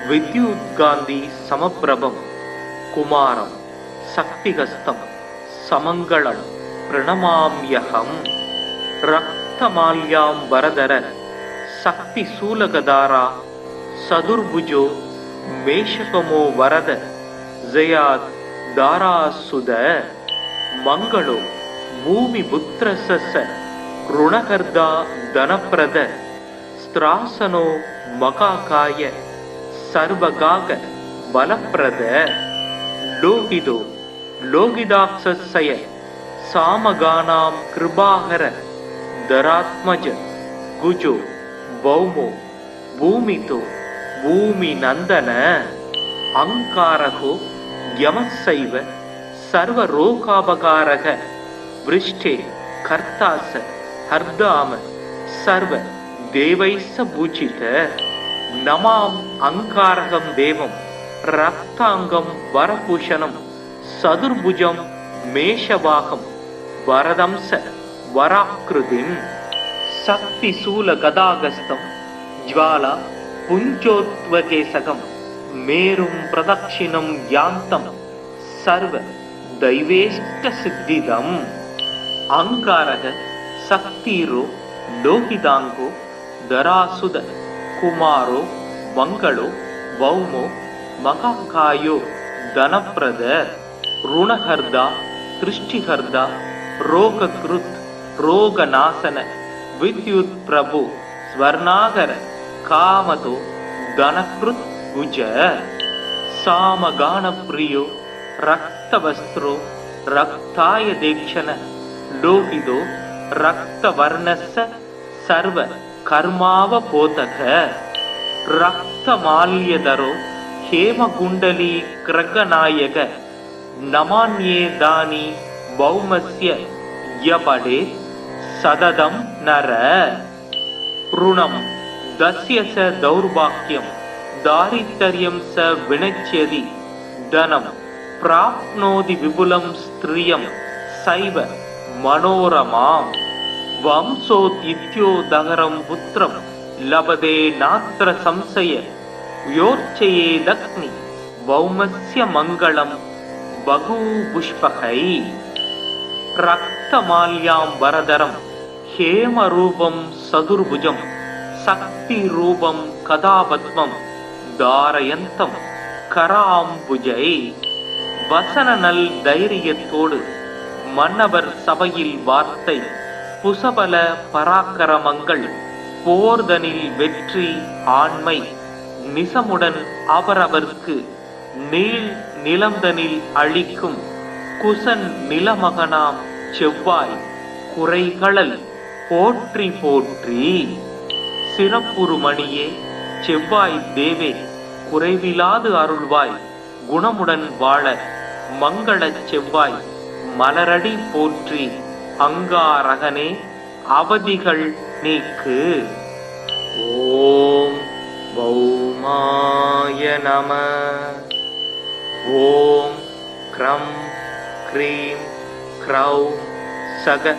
வித்யுத்காந்தி சமப்பிரபம் குமாரம் சக்திஹஸ்தம் சமங்களம் பிரணமாம்யகம். ரக்தமால்யாம்பரதர சக்தி சூலகதாரா சதுர்புஜோ மேஷகமோ வரத ஜயாத் தாராசுத. மங்களோ பூமி புத்திரச ருணகர்தா தனப்பிரத ஸ்திராசனோ மகாகாய சர்வகாக பலப்பிரத. லோகிதோ லோகிதாக்ஷய சாமகானாம் கிருபாகர தராத்மஜ குஜோ பௌமோ பூமிதோ பூமி நந்தன. அங்காரகோ யமசைவ சர்வரோகாபகாரக விருஷ்டே கர்த்தாச ஹர்தாம சர்வ தேவைஸ்ஸ பூஜித. நமாம் அங்காரகம் தேவம் ரக்தாங்கம் வரபூஷணம் சதுர்புஜம் மேஷவாகம் வரதம்ச வராக்கிருதிம். சக்தி சூல கதாகஸ்தம் ஜ்வாலா புஞ்சோத்வகேசகம் மேரும் பிரதக்ஷிணம் யாந்தம் சர்வ தைவேஷ்ட சித்திதம். அங்காரக சக்திரோ லோகிதாங்கோ தராசுத குமாரோ மங்களோ பௌமோ மகாகாயோ தனப்பிரத ருணஹர்தா திருஷ்டிஹர்தா ரோகக்ருத் ரோகநாசன வித்யுத் பிரபு ஸ்வர்ணாகர காமதோ தனக்ருத் புஜ. சாமகான பிரியோ ரக்தவஸ்திரோ रक्ताय देक्षण लोहितो रक्तवर्णस्य सर्व कर्मावबोधक रक्तमाल्यधरो हेमकुण्डली क्रगनायक नमान्येदानि भौमस्य यपडे सददं नर ऋणं दस्य स दौर्भाग्यं दारिद्र्यं स विनश्यति धनं प्राप्नोति विपुलं स्त्रियं सैव मनोरमां वंशोद्युत्योदहरं पुत्रं लभते नात्र संशय योर्चयेदग्नि भौमस्य मङ्गलं बहुपुष्पकै रक्तमाल्याम्बरधरं हेमरूपं सदुर्भुजं शक्तिरूपं कदापद्मं धारयन्तं कराम्बुजै வசனநல் தைரியத்தோடு மன்னவர் சபையில் வார்த்தை புசபல பராக்கிரமங்கள் போர்தனில் வெற்றி ஆண்மை நிசமுடன் அவரவர்க்கு நீள் நிலந்தனில் அழிக்கும் குசன் நிலமகனாம் செவ்வாய் குறைகளல் போற்றி போற்றி சிறப்புறுமணியே செவ்வாய் தேவே குறைவிலாது அருள்வாய் குணமுடன் வாழ மங்களச் செவ்வாய் மலரடி போற்றி அங்காரகனே அவதிகள் நீக்கு. ஓம் பௌமாய நம. ஓம் க்ரம் க்ரீம் க்ரௌம் சக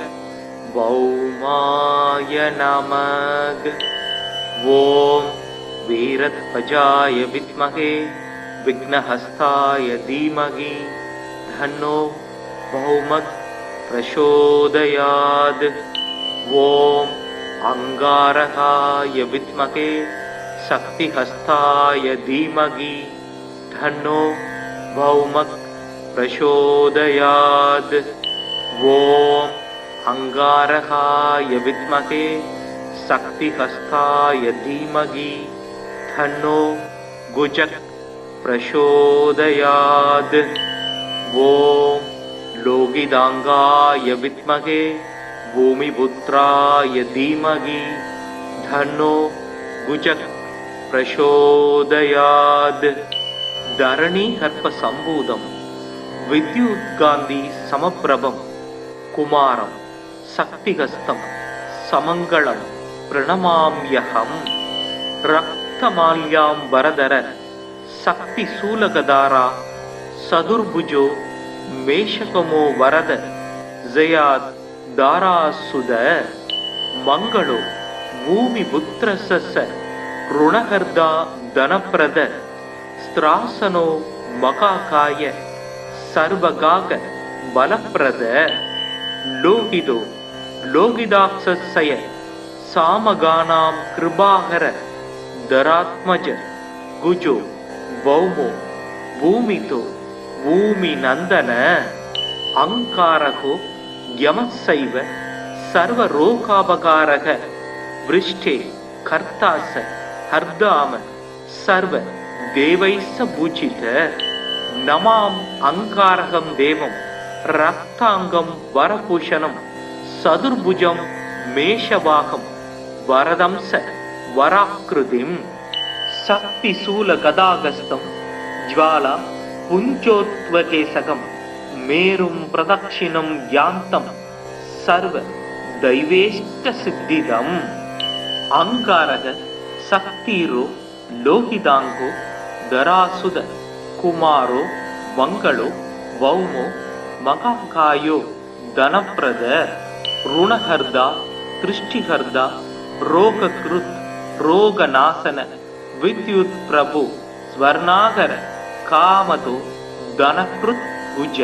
பௌமாய நமக. ஓம் வீரத்வஜாய வித்மகே विघ्नहस्ताय धीमहि धन्नो भौमः प्रचोदयात्. ओम अंगारकाय विद्महे शक्तिहस्ताय धीमहि धन्नो भौमः प्रचोदयात्. ओम अंगारकाय विद्महे शक्तिहस्ताय धीमहि धन्नो गुजक प्रचोदयात्. ओम लोहितांगाय विद्महे भूमिपुत्राय धीमहि धन्नो गुजक प्रचोदयात्. धरणी हर्प संभूतं विद्युत्कान्ति समप्रभं कुमारं शक्तिहस्तं समङ्गलं प्रणमाम्यहं. रक्तमाल्याम्बरधर शक्ति शूलगदारा सदुर्भुजो मेषकमो वरद जयात् दारासुद मंगलो भूमिपुत्रस्य ऋणहर्दा धनप्रद स्त्रासनो मकाकाय सर्वगाग बलप्रद. लोहितो लोहिताक्षस्य सामगानां कृपाकर धरात्मज गुजो भौमो भूमितो भूमि नंदन. अंकारको यमसैव सर्वरोगापकारः वृष्टे कर्तास हर्दाम सर्व देवैस्स पूजित. नमाम अंकारकं देवं रक्तांगं वरभूषणं सदुर्भुजं मेषवाहं वरदंस वराकृतिं. शक्तिशूल गदागस्तं ज्वाला पुञ्जोत्वकेशकं मेरुं प्रदक्षिणं यान्तं सर्व दैवेष्ट सिद्धिदम्. अंगारक शक्तिरो लोहितांगो धरासुद कुमारो मंगलो भौमो मकाकायो धनप्रद. ऋणहर्दा दृष्टिहर्दा रोगकृत रोगनाशन विद्युत प्रभु स्वर्णागर कामतो धनकृत भुज.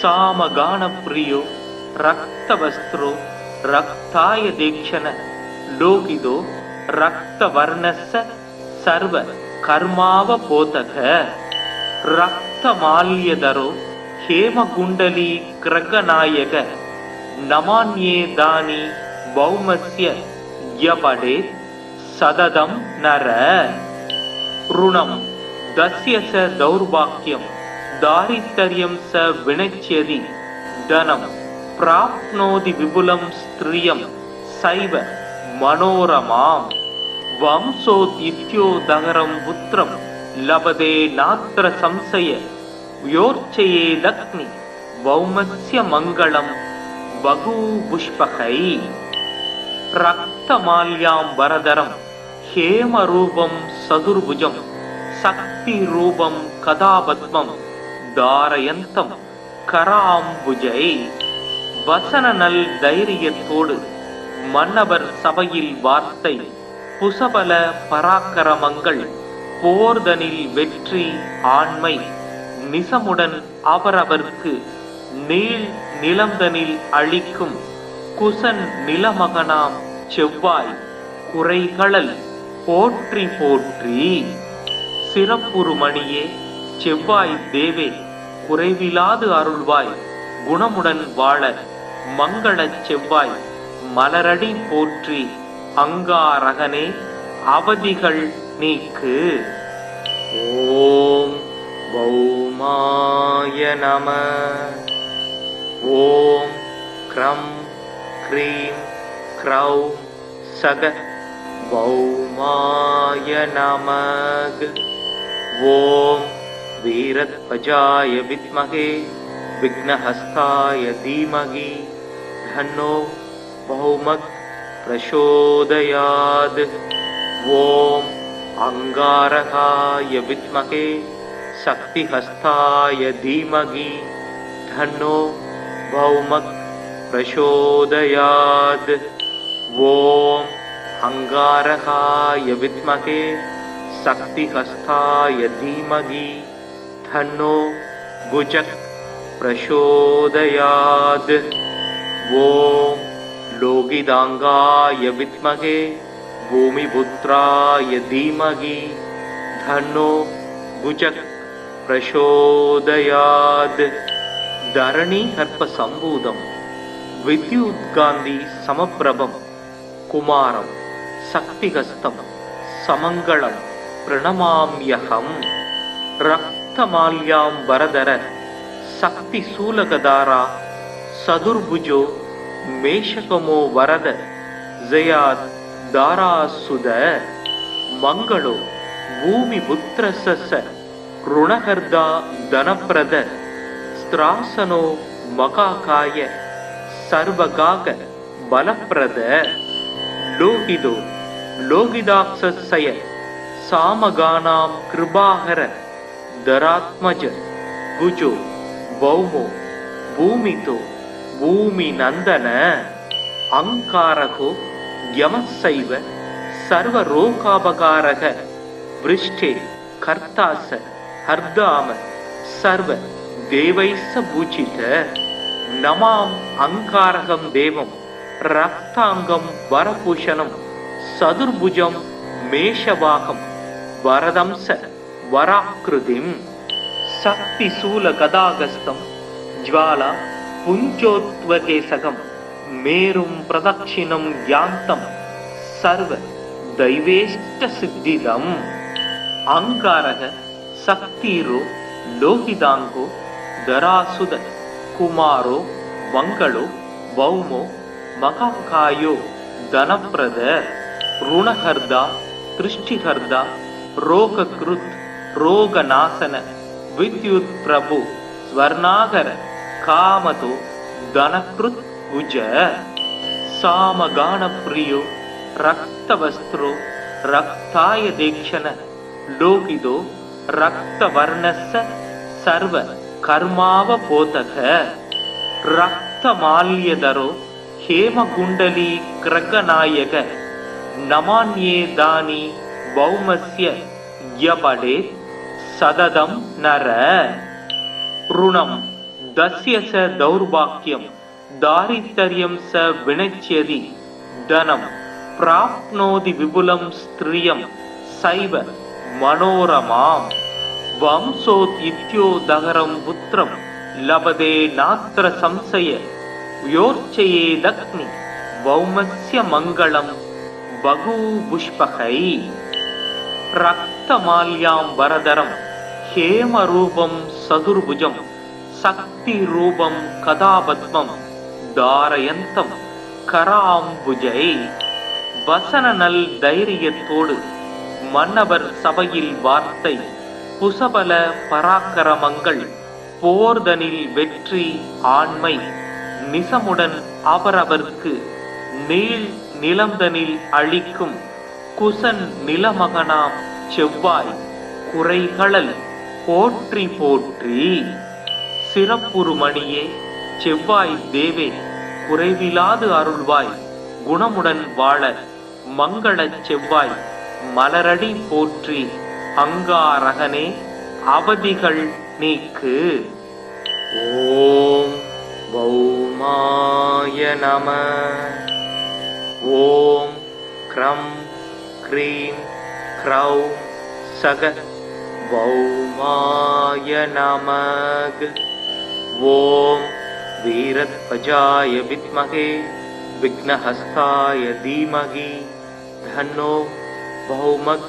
सामगान प्रियो रक्तवस्त्रो रक्ताय दीक्षण लोहितो रक्तवर्णस्य सर्व कर्मावबोधक. रक्तमाल्यधरो हेमकुण्डली क्रगनायक नमान्येदानि भौमस्य यपडे सददं नर. ऋणं दस्य स दौर्भाग्यं दारिद्र्यं स विनश्यति धनं प्राप्नोति विपुलं स्त्रियं सैव मनोरमाम् वंशोदित्योदगरं पुत्रं लभते नात्र संशय योर्चयेदग्नि वौमस्य मङ्गलं बहुपुष्पकै रक्तमाल्याम्बरधरं हेमरूपं सदुर्भुजं शक्तिरूपं कदापद्मं धारयन्तं कराम्बुजै வசனநல் தைரியத்தோடு மன்னவர் சபையில் வார்த்தை புசபல பராக்கிரமங்கள் போர்தனில் வெற்றி ஆண்மை நிசமுடன் அவரவர்க்கு நீள் நிலந்தனில் அளிக்கும் குசன் நிலமகனாம் செவ்வாய் குறைகளல் போற்றி போற்றி. சிறப்புறுமணியே செவ்வாய் தேவே குறைவிலாது அருள்வாய் குணமுடன் வாழ மங்களச் செவ்வாய் மலரடி போற்றி அங்காரகனே அவதிகள் நீக்கு. ஓம் பௌமாய நம. ஓம் க்ரம் க்ரீம் க்ரௌம் சக பௌமாய நமக. ஓம் வீரத்வஜாய வித்மகே विघ्नहस्ताय धीमहि धन्नो बहुमत् प्रचोदयात्. ओम अंगारकाय विद्महे शक्तिहस्ताय धीमहि धन्नो बहुमत् प्रचोदयात्. ओम अंगारकाय विद्महे शक्तिहस्ताय धीमहि धन्नो भुजः प्रचोदयात्. ओम लोगिदांगाय विद्महे भूमिपुत्राय धीमहि धन्नो भुजः प्रचोदयात्. धरणी हर्प संभूतं विद्युत्कान्ति समप्रभं कुमारं शक्तिहस्तं समङ्गलं प्रणमाम्यहं. रक्तमाल्याम्बरधर शक्ति शूलगदारा सदुर्भुजो मेषकमो वरद जयात् दारासुद मंगलो भूमिपुत्रस्य ऋणहर्दा धनप्रद स्त्रासनो मकाकाय सर्वगाक बलप्रद. लोहितो लोहिदाक्षस्य सामगानां कृपाहर धरात्मज गुजो भौमो भूमितो भूमि नंदन. अंकारको यमस्सैव सर्वरोगापकारः वृष्टे कर्तास हर्दाम सर्व देवैस्स पूजित. नमाम अंकारकं देवं रक्तांगं वरभूषणं सदुर्भुजं मेषवाहं वरदंस वराकृतिं. शक्तिशूल गदागस्तं ज्वाला पुञ्जोत्वकेशकं मेरुं प्रदक्षिणं यान्तं सर्व दैवेष्ट सिद्धिदम्. अंगारः शक्तिरो लोहितांगो धरासुद कुमारो मंगलो भौमो मकाकायो धनप्रद ऋणहर्दा दृष्टिहर्दा रोगकृत् रोगनाशन विद्युत् प्रभु स्वर्णागर कामतो धनकृत् भुज. सामगान प्रियो रक्तवस्त्रो रक्ताय दीक्षण लोहितो रक्तवर्णस्य सर्व कर्मावबोधक. रक्तमाल्यधरो हेमकुण्डली क्रगनायक नमान्ये दानि भौमस्य यपडेत् सततं नर. ऋणं दस्य स दौर्भाग्यं दारिद्र्यं स विनश्यति धनं प्राप्नोति विपुलं स्त्रियं सैव मनोरमाम्. वंशोदित्योदगरं पुत्रं लभते नात्र संशय योर्चयेदग्नि वौमस्य मङ्गलं बहुपुष्पकै. रक्तमाल्याम्बरधरं ஹேமரூபம் சதுர்புஜம் சக்தி ரூபம் கதாபத்மம் தாரயந்தம் கராம்புஜை. வசன நல் தைரியத்தோடு மன்னவர் சபையில் வார்த்தை புசபல பராக்கிரமங்கள் போர்தனில் வெற்றி ஆண்மை நிசமுடன் அவரவர்க்கு நீள் நிலந்தனில் அழிக்கும் குசன் நிலமகனாம் செவ்வாய் குறைகளல் போற்றி போற்றி. சிறப்புறுமணியே செவ்வாய் தேவே குறைவிலாது அருள்வாய் குணமுடன் வாழ மங்களச் செவ்வாய் மலரடி போற்றி. அங்காரகனே அவதிகள் நீக்கு. ஓம் பௌமாய நம. ஓம் க்ரம் க்ரீம் க்ரௌம் சக பௌமாய நமக. ஓம் வீரத்வஜாய வித்மகே விக்னஹஸ்தாய தீமகி தன்னோ பௌமக்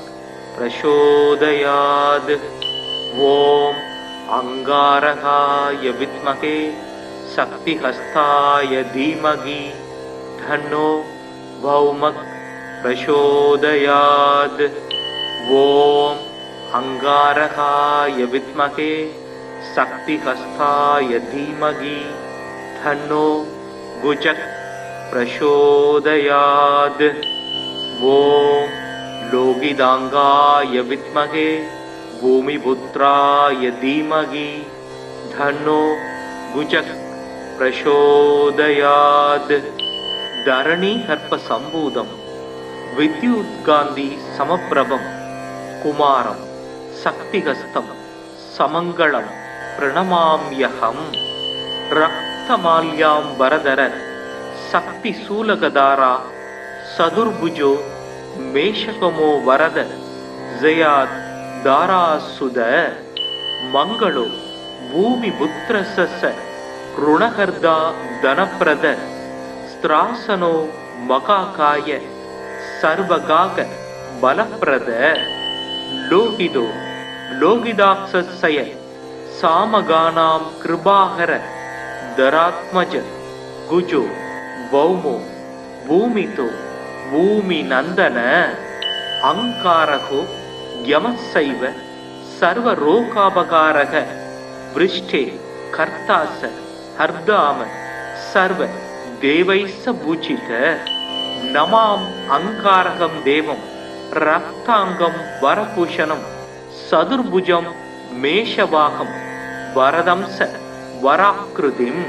பிரசோதயாத். ஓம் அங்காரகாய வித்மகே சக்திஹஸ்தாய தீமகி தன்னோ பௌமக் பிரசோதயாத். ஓம் அங்காரகாய வித்மகே சக்திஹஸ்தாய தீமகி தன்னோ குஜக் பிரசோதயாத். ஓம் லோகிதாங்காய வித்மகே பூமிபுத்ராய தீமகி தன்னோ குஜக் பிரசோதயாத். தரணி கர்ப்ப சம்பூதம் வித்யுத்காந்தி சமப்பிரபம் குமாரம் சக்திஹஸ்தம் சமங்களம் பிரணமாம்யகம். ரக்தமால்யாம் வரதர சக்தி சூலகதாரா சதுர்புஜோ மேஷகமோ வரத ஜயாத் தாராசுத. மங்களோ பூமி புத்திரசச ருணகர்தா தனப்பிரத ஸ்திராசனோ மகாகாய சர்வகாக பலப்பிரத. லோகிதோ லோகிதாக்ஷய சாமகானாம் கிருபாகர தராத்மஜ குஜோ பௌமோ பூமிதோ பூமி நந்தன. அங்காரகோ யமசைவ சர்வரோகாபகாரக விருஷ்டே கர்த்தாச ஹர்தாம சர்வ தேவைச பூஜித. நமாம் அங்காரகம் தேவம் ரக்தாங்கம் வரபூஷணம் சதுர்புஜம் மேஷவாகம் வரதம்ச வராக்கிருதிம்.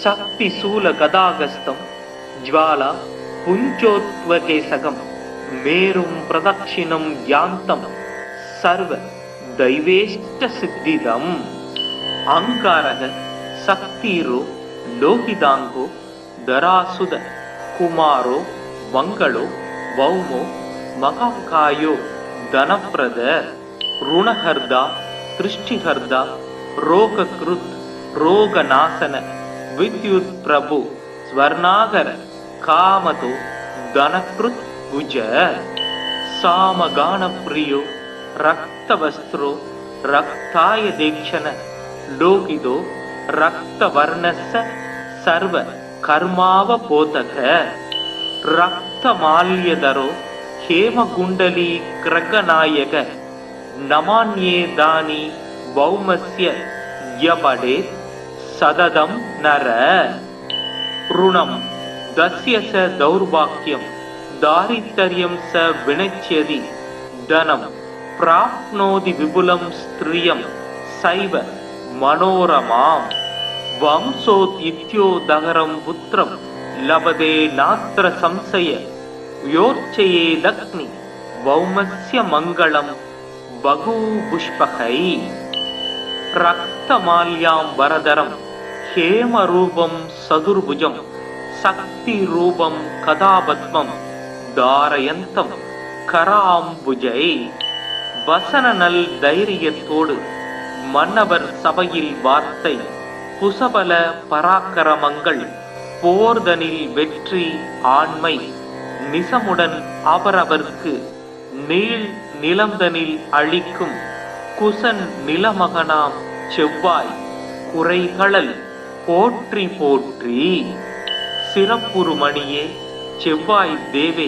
சக்தி சூல கதாகஸ்தம் ஜ்வாலா புஞ்சோத்வகேசகம் மேரும் பிரதக்ஷிணம் யாந்தம் சர்வ தைவேஷ்ட சித்திதம். அங்காரக சக்திரோ லோகிதாங்கோ தராசுத குமாரோ மங்களோ பௌமோ மகாகாயோ தனப்பிரத ருணஹர்தா திருஷ்டிஹர்தா ரோகக்ருத் ரோகநாசன வித்யுத் பிரபு ஸ்வர்ணாகர காமதோ தனக்ருத் குஜ. சாமகான பிரியோ ரக்தவஸ்திரோ ரக்தாய தேக்ஷண லோகிதோ ரக்தவர்ணஸ்ஸ சர்வ கர்மாவ போதக. ரக்தமால்யதரோ ஹேமகுண்டலி கிரகநாயக நமான்யே தானி பௌமஸ்ய யபடே சததம் நர. ருணம் தஸ்ய ச தௌர்பாக்யம் தாரித்தர்யம் ச வினச்யதி தனம் பிராப்னோதி விபுலம் ஸ்திரியம் சைவ மனோரமாம். வம்சோத் இத்யோ தகரம் புத்திரம் லபதே நாத்ர சம்சய யோர்ச்சயே லக்னி வௌமஸ்ய மங்களம் பகு புஷ்பகை. ரக்தமால்யாம் வரதரம் ஹேமரூபம் சதுர்புஜம் சக்தி ரூபம் கதாபத்மம் தாரயந்தம் கராம்புஜை. வசன நல் தைரியத்தோடு மன்னவர் சபையில் வார்த்தை புசபல பராக்கிரமங்கள் போர்தனில் வெற்றி ஆண்மை நிசமுடன் அவரவர்க்கு நீள் நிலந்தனில் அழிக்கும் குசன் நிலமகனாம் செவ்வாய் குறைகளல் போற்றி போற்றி. சிறப்புறுமணியே செவ்வாய் தேவே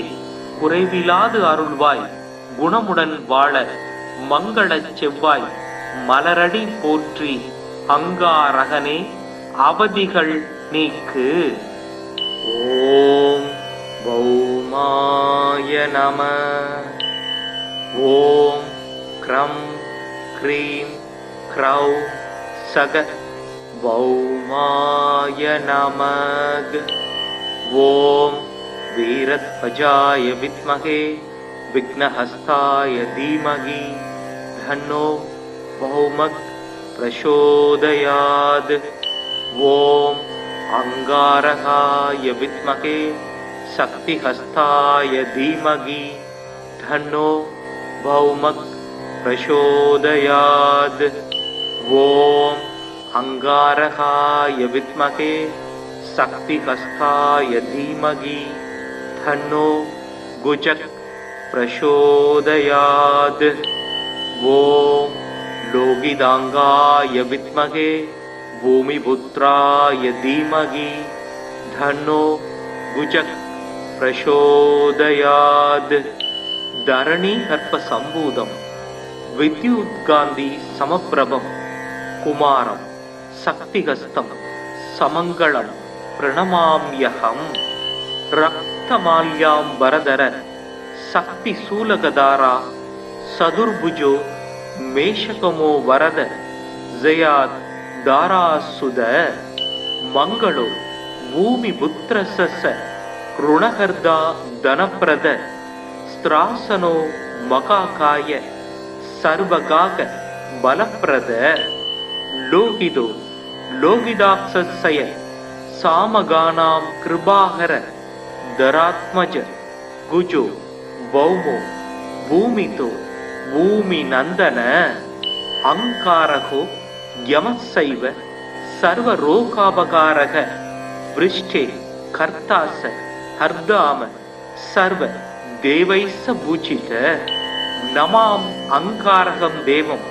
குறைவிலாது அருள்வாய் குணமுடன் வாழ மங்களச் செவ்வாய் மலரடி போற்றி. அங்காரகனே அவதிகள் நீக்கு. ஓம் பௌமாய நம. ஓம் க்ரம் க்ரீம் க்ரௌ சக பௌமாய நமக. ஓம் வீரத்வஜாய வித்மகே விக்னஹஸ்தாய தீமகி தன்னோ பௌமக் பிரசோதயாத். ஓம் அங்காரகாய வித்மகே சக்திஹஸ்தாய தீமகி தன்னோ பௌமக் பிரசோதயாத். ஓம் அங்காரகாய வித்மகே சக்திஹஸ்தாய தீமகி தன்னோ குஜக் பிரசோதயாத். ஓம் லோகிதாங்காய வித்மகே பூமிபுத்ராய தீமகி தன்னோ குஜக் பிரசோதயாத். தரணி கர்ப்ப சம்பூதம் வித்யுத்காந்தி சமப்பிரபம் குமாரம் சக்திஹஸ்தம் சமங்களம் பிரணமாம்யகம். ரக்தமால்யாம்பரதர சக்தி சூலகதாரா சதுர்புஜோ மேஷகமோ வரத ஜயாத் தாராசுத. மங்களோ பூமி புத்திரசச ருணகர்தா தனப்பிரத ஸ்திராசனோ மகாகாய சர்வகாக பலப்பிரத. லோகிதோ லோகிதாக்ஷய சாமகானாம் கிருபாகர தராத்மஜ குஜோ பௌமோ பூமிதோ பூமி நந்தன. அங்காரகோ யமசைவ சர்வரோகாபகாரக விருஷ்டே கர்த்தாச ஹர்தாம சர்வ தேவைச பூஜித. நமாம் அங்காரகம் தேவம்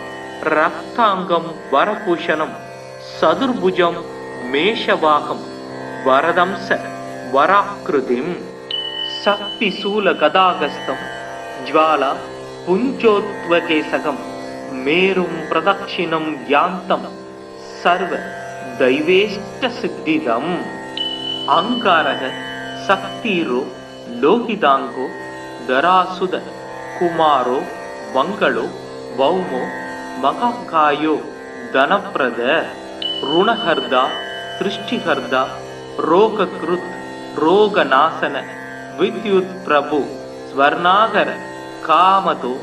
ரக்தாங்கம் வரபூஷணம் சதுர்புஜம் மேஷவாகம் வரதம்ச வராக்ருதிம். சக்தி சூல கதாகஸ்தம் ஜ்வாலா புஞ்சோத்வகேசகம் மேரும் பிரதக்ஷிணம் யாந்தம் சர்வ தைவேஷ்ட சித்திதம். அங்காரக சக்திரோ லோகிதாங்கோ தராசுத குமாரோ மங்களோ பௌமோ மகாகாயோ தனப்பிரத ருணஹர்தா திருஷ்டிஹர்தா ரோகக்ருத் ரோகநாசன வித்யுத் பிரபு ஸ்வர்ணாகர காமதோ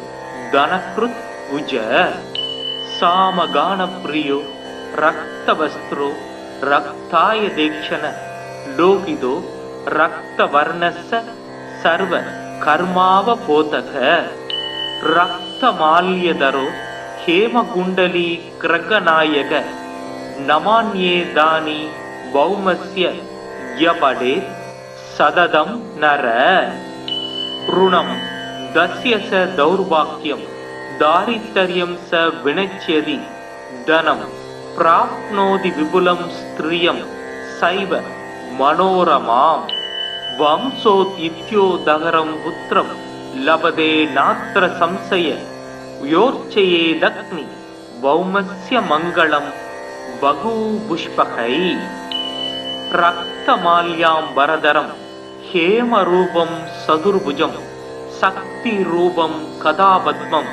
தனக்ருத் உஜ. சாமகான பிரியோ ரக்தவஸ்திரோ ரக்தாய தேக்ஷண லோகிதோ ரக்தவர்ணஸ்ஸ சர்வ கர்மாவபோதக. ரக்தமால்யதரோ ஹேமகுண்டலி கிரகநாயக நமான்யே தானி பௌமஸ்ய யபடே சததம் நர. ருணம் தஸ்ய ச தௌர்பாக்யம் தாரித்தர்யம் ச வினச்யதி தனம் பிராப்னோதி விபுலம் ஸ்திரியம் சைவ மனோரமாம். வம்சோத் இத்யோதகரம் புத்திரம் லபதே நாத்ர சம்சய யோர்ச்சயேதக்னி பௌமஸ்ய மங்களம் பகூபுஷ்பகை. ரக்தமால்யாம்பரதரம் ஹேமரூபம் சதுர்புஜம் சக்தி ரூபம் கதாபத்மம்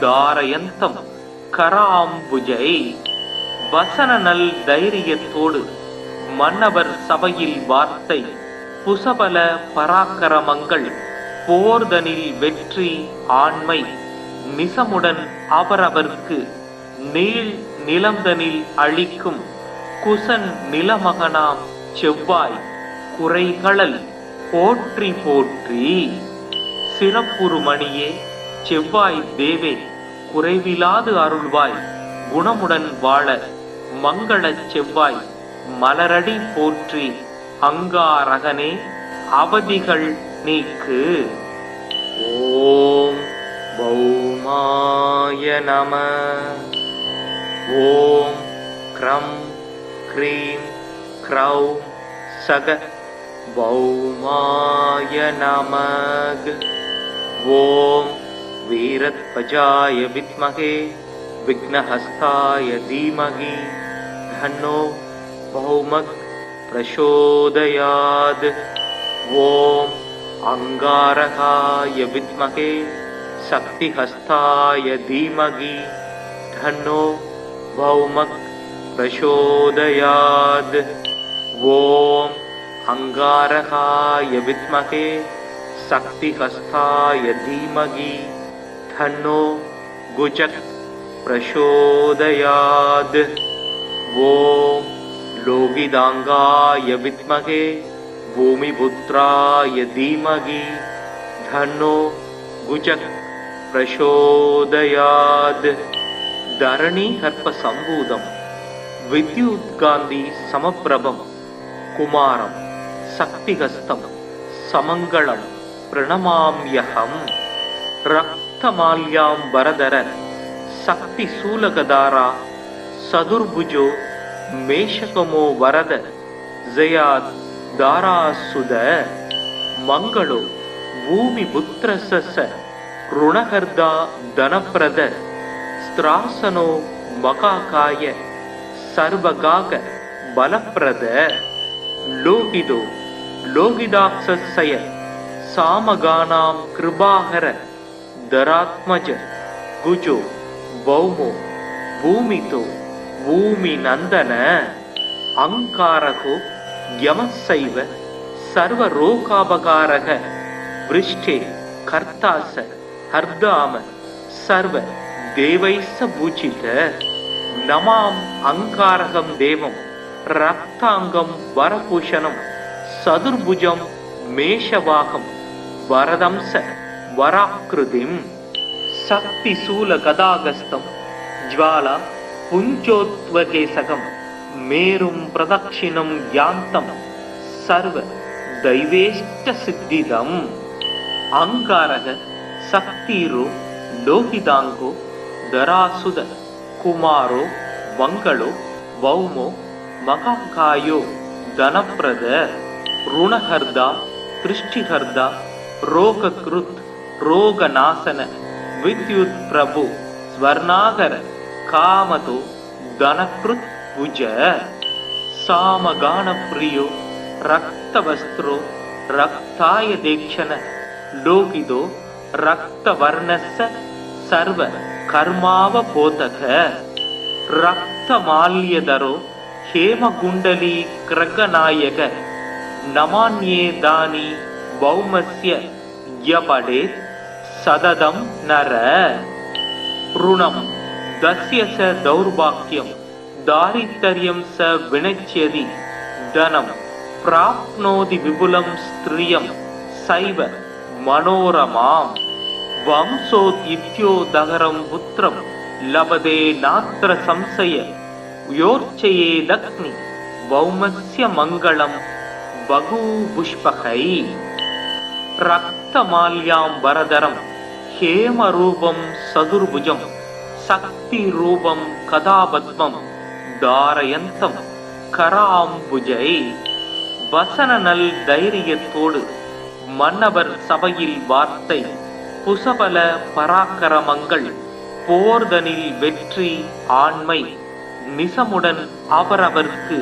தாரயந்தம் கராம்புஜை. வசன நல் தைரியத்தோடு மன்னவர் சபையில் வார்த்தை புசபல பராக்கிரமங்கள் போர்தனில் வெற்றி ஆண்மை நிசமுடன் அவரவர்க்கு நீள் நிலந்தனில் அளிக்கும் குசன் நிலமகனாம் செவ்வாய் குறைகளல் போற்றி போற்றி. சிறப்புறுமணியே செவ்வாய் தேவே குறைவிலாது அருள்வாய் குணமுடன் வாழ மங்களச் செவ்வாய் மலரடி போற்றி. அங்காரகனே அவதிகள் நீக்கு. ஓம் பௌமாய நமः. ஓம் க்ரம் க்ரீம் க்ரௌம் சக பௌமாய நமः. ஓம் வீரத்வஜாய வித்மகே விக்னஹஸ்தாய தீமகி தன்னோ பௌமக் பிரசோதயாத். ஓம் அங்காரகாய வித்மகே சக்திஹஸ்தாய தீமகி தன்னோ பௌமக் பிரசோதயாத். ஓம் அங்காரகாய வித்மகே சக்திஹஸ்தாய தீமகி தன்னோ குஜக் பிரசோதயாத். ஓம் லோகிதாங்காய வித்மகே பூமிபுத்ராய தீமகி தன்னோ குஜக் பிரசோதயாத். தரணி கர்ப்ப சம்பூதம் வித்யுத்காந்தி சமப்பிரபம் குமாரம் சக்திஹஸ்தம் சமங்களம் பிரணமாம்யஹம். ரக்தமால்யாம்பரதர சக்தி சூலகதாரா சதுர்புஜோ மேஷகமோ வரத ஜயாத் தாராசுத. மங்களோ பூமி புத்திரச ருணகர்தா தனப்பிரத ஸ்திராசனோ மகாகாய சர்வகாக பலப்பிரத. லோகிதோ லோகிதாக்ஷய சாமகானாம் கிருபாகர தராத்மஜ குஜோ பௌமோ பூமிதோ பூமி நந்தன. அங்காரகோ யமசைவ சர்வரோகாபகாரக விருஷ்டே கர்த்தாச ஹர்தாம சர்வ தேவைஸ்ஸ பூஜித. நமாம் அங்காரகம் தேவம் ரக்தாங்கம் வரபூஷணம் சதுர்புஜம் மேஷவாகம் வரதம்ச வராக்ருதிம். சக்தி சூல கதாகஸ்தம் ஜ்வாலா புஞ்சோத்வகேசகம் மேரும் பிரதக்ஷிணம் யாந்தம் சர்வ தைவேஷ்ட சித்திதம். அங்காரக சக்திரோ லோகிதாங்கோ தராசுத குமாரோ மங்களோ பௌமோ மகாகாயோ தனப்பிரத ருணஹர்தா திருஷ்டிஹர்தா ரோகக்ருத் ரோகநாசன வித்யுத் பிரபு ஸ்வர்ணாகர காமதோ தனக்ருத் புஜ. சாமகான பிரியோ ரக்தவஸ்திரோ ரக்தாய தேக்ஷண லோகிதோ ரக்தவர்ணஸ்ஸ சர்வ கர்மாவபோதக. ரக்தமால்யதரோ ஹேமகுண்டலி கிரகநாயக நமான்யேதானி பௌமஸ்ய யபடே சததம் நர. ருணம் தஸ்ய ச தௌர்பாக்யம் தாரித்தர்யம் ச வினச்யதி தனம் பிராப்னோதி விபுலம் ஸ்திரியம் சைவ மனோரமாம். வம்சோத்யித்யோதகரம் புத்திரம் லபதே நாத்ர சம்சய யோர்ச்சயேதக்னி பௌமஸ்ய மங்களம் பகூபுஷ்பகை. ரக்தமால்யாம்பரதரம் ஹேமரூபம் சதுர்புஜம் சக்தி ரூபம் கதாபத்மம் தாரயந்தம் கராம்புஜை. வசன நல் தைரியத்தோடு மன்னவர் சபையில் வார்த்தை புசபல பராக்கிரமங்கள் போர்தனில் வெற்றி ஆண்மை நிசமுடன் அவரவர்க்கு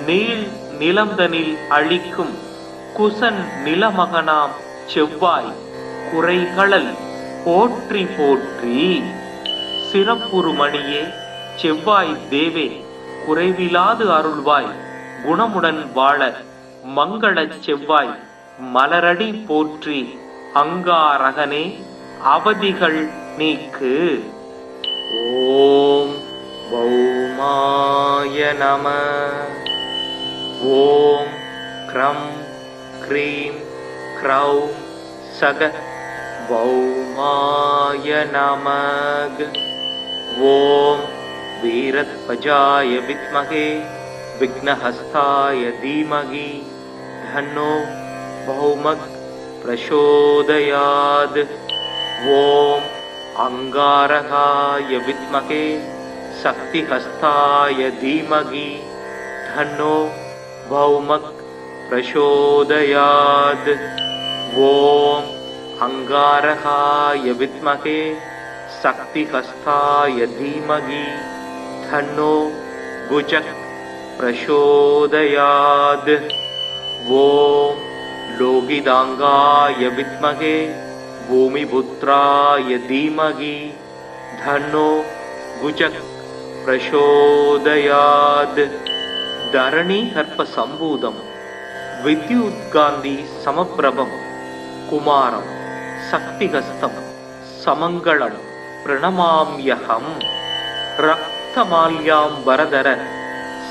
நீள் நிலந்தனில் அழிக்கும் குசன் நிலமகனாம் செவ்வாய் குறைகளல் போற்றி போற்றி. சிறப்புறுமணியே செவ்வாய் தேவே குறைவிலாது அருள்வாய் குணமுடன் வாழ மங்களச் செவ்வாய் மலரடி போற்றி. அங்காரகனே அவதிகள் நீக்கு. ஓம் பௌமாய நமः. ஓம் க்ரம் க்ரீம் க்ரௌம் சக பௌமாய நமः. ஓம் வீரத்வஜாய வித்மகே விக்னஹஸ்தாய தீமகி தன்னோ பௌமக் பிரசோதயாத். ஓம் अंगारकाय विद्महे शक्तिहस्ताय धीमहि तन्नो भौमः प्रचोदयात्। ओम अंगारकाय विद्महे शक्तिहस्ताय धीमहि तन्नो भुजः प्रचोदयात्। ओम लोहितांगाय विद्महे भूमिपुत्राय धीमहि तन्नो भुजः प्रचोदयात्। धरणी हर्प संभूतम विद्युत्कान्ति समप्रभम कुमारं शक्तिहस्तं समंगलं प्रणमाम्यहं। रक्तमाल्याम्बरधर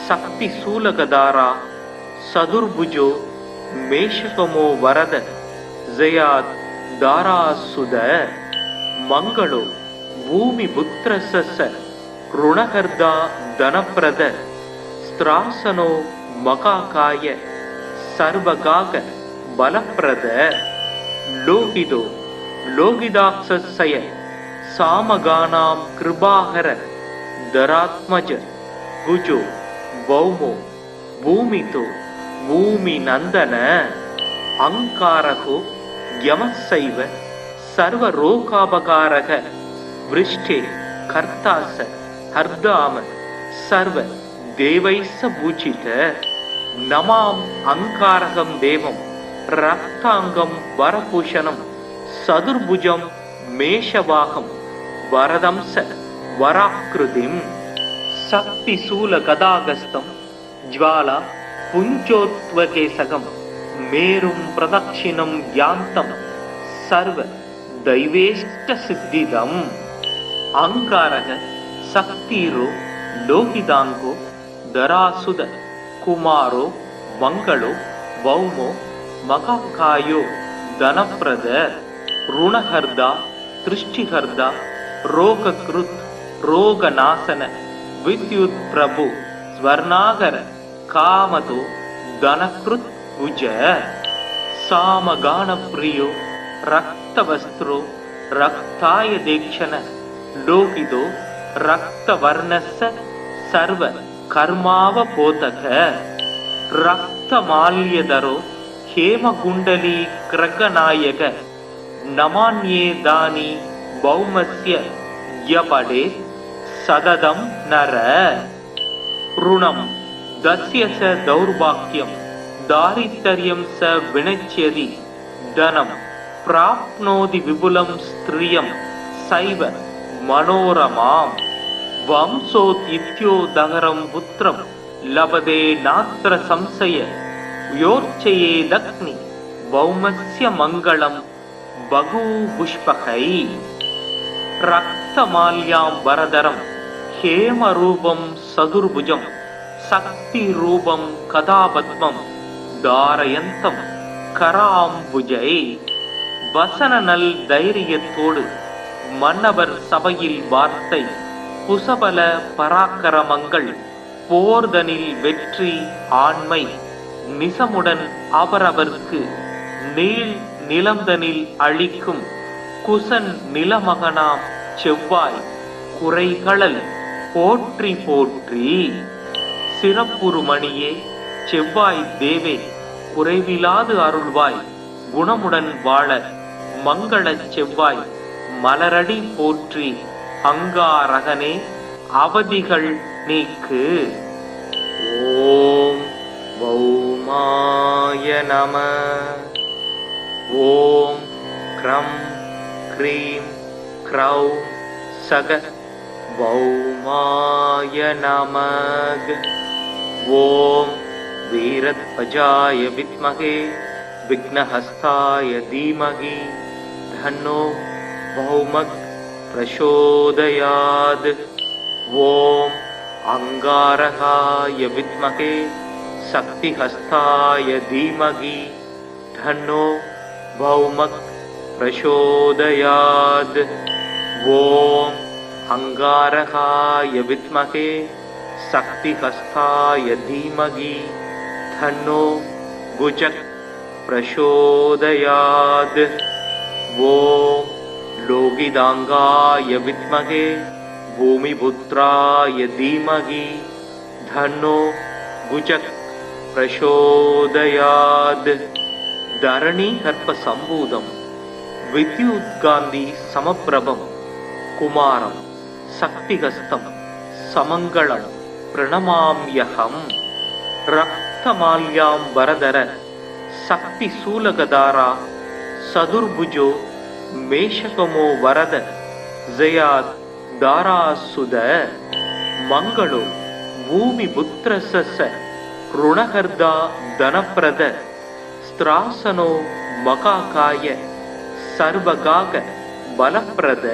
शक्तिशूलगधारा सदुर्भुजो मेषकमो वरद जयात् दारासुद मंगलो भूमिपुत्रस्य ऋणहर्दा धनप्रद स्त्रासनो मकाकाय सर्वगाग बलप्रद। लोहितो लोहिताक्षस्य सामगानां कृपाहर धरात्मज गुजो भौमो भूमितो भूमिनन्दन। अंकारको यमस्सैव सर्वरोगापकारः वृष्टे कर्तास हर्दाम सर्व देवैस्स पूजित। नमाम अंकारकं देवं रक्तांगं वरभूषणं सदुर्भुजं मेषवाहं वरदंस वराकृतिं। शक्तिशूलगदागस्तं ज्वाला पुञ्जोत्वकेशकं मेरुं प्रदक्षिणं यान्तं सर्व दैवेष्टसिद्धिदम्। अंकारः शक्तिरो लोहितांगो धरासुद कुमारो मंगलो भौमो मकाकायो धनप्रद ऋणहर्दा दृष्टिहर्दा रोगकृत् रोगनाशन विद्युत् प्रभु स्वर्णागर कामतो धनकृत् भुज। सामगानप्रियो रक्तवस्त्रो रक्ताय दीक्षण लोहितो रक्तवर्णस्य सर्व कर्मावबोधक। रक्तमाल्यधरो हेमकुण्डली क्रगनायक नमान्ये दानि भौमस्य यपडे सददं नर। ऋणं दस्य च दौर्भाग्यं दारिद्र्यं स विनश्यति धनं प्राप्नोति विपुलं स्त्रियं सैव मनोरमाम्। वंशोदित्योदहरं पुत्रं लभते नात्र संशय योर्चयेदग्नि भौमस्य मंगलं बहुपुष्पकै। रक्तमाल्याम्बरधरं हेमरूपं सदुर्भुजं शक्तिरूपं कदापद्मं धारयन्तं कराम्बुजै। வசனநல் தைரியத்தோடு மன்னவர் சபையில் வார்த்தை புசபல பராக்கிரமங்கள் போர்தனில் வெற்றி ஆண்மை நிசமுடன் அவரவர்க்கு நீள் நிலந்தனில் அளிக்கும் குசன் நிலமகனாம் செவ்வாய் குறைகளல் போற்றி போற்றி। சிறப்புறுமணியே செவ்வாய் தேவே குறைவிலாது அருள்வாய் குணமுடன் வாழ மங்கள செவ்வாய் மலரடி போற்றி। அங்காரகனே அவதிகள் நீக்கு। ஓம் பௌமாய நம। ஓம் க்ரம் க்ரீம் க்ரௌம் சக பௌமாய நமக। ஓம் வீரத்வஜாய வித்மகே विघ्नहस्ताय धीमहि तन्नो भौमः प्रचोदयात्। ओम अंगारकाय विद्महे शक्तिहस्ताय धीमहि तन्नो भौमः प्रचोदयात्। ओम अंगारकाय विद्महे शक्तिहस्ताय धीमहि तन्नो भुजः प्रचोदयात्। ओम लोगिदांगाय विद्महे भूमिपुत्राय धीमहि धन्नो गुजक् प्रचोदयात् धरणी हर्प संभूतं विद्युत्कान्ति समप्रभं कुमारं शक्तिहस्तं समङ्गलं प्रणमाम्यहम् रक्तमाल्याम्बरधर शक्तिशूलगदारा सदुर्भुजो मेषकमो वरद जयात् दारासुद मंगलो भूमिपुत्रस्य ऋणहर्दा धनप्रद स्त्रासनो मकाकाय सर्वगाग बलप्रद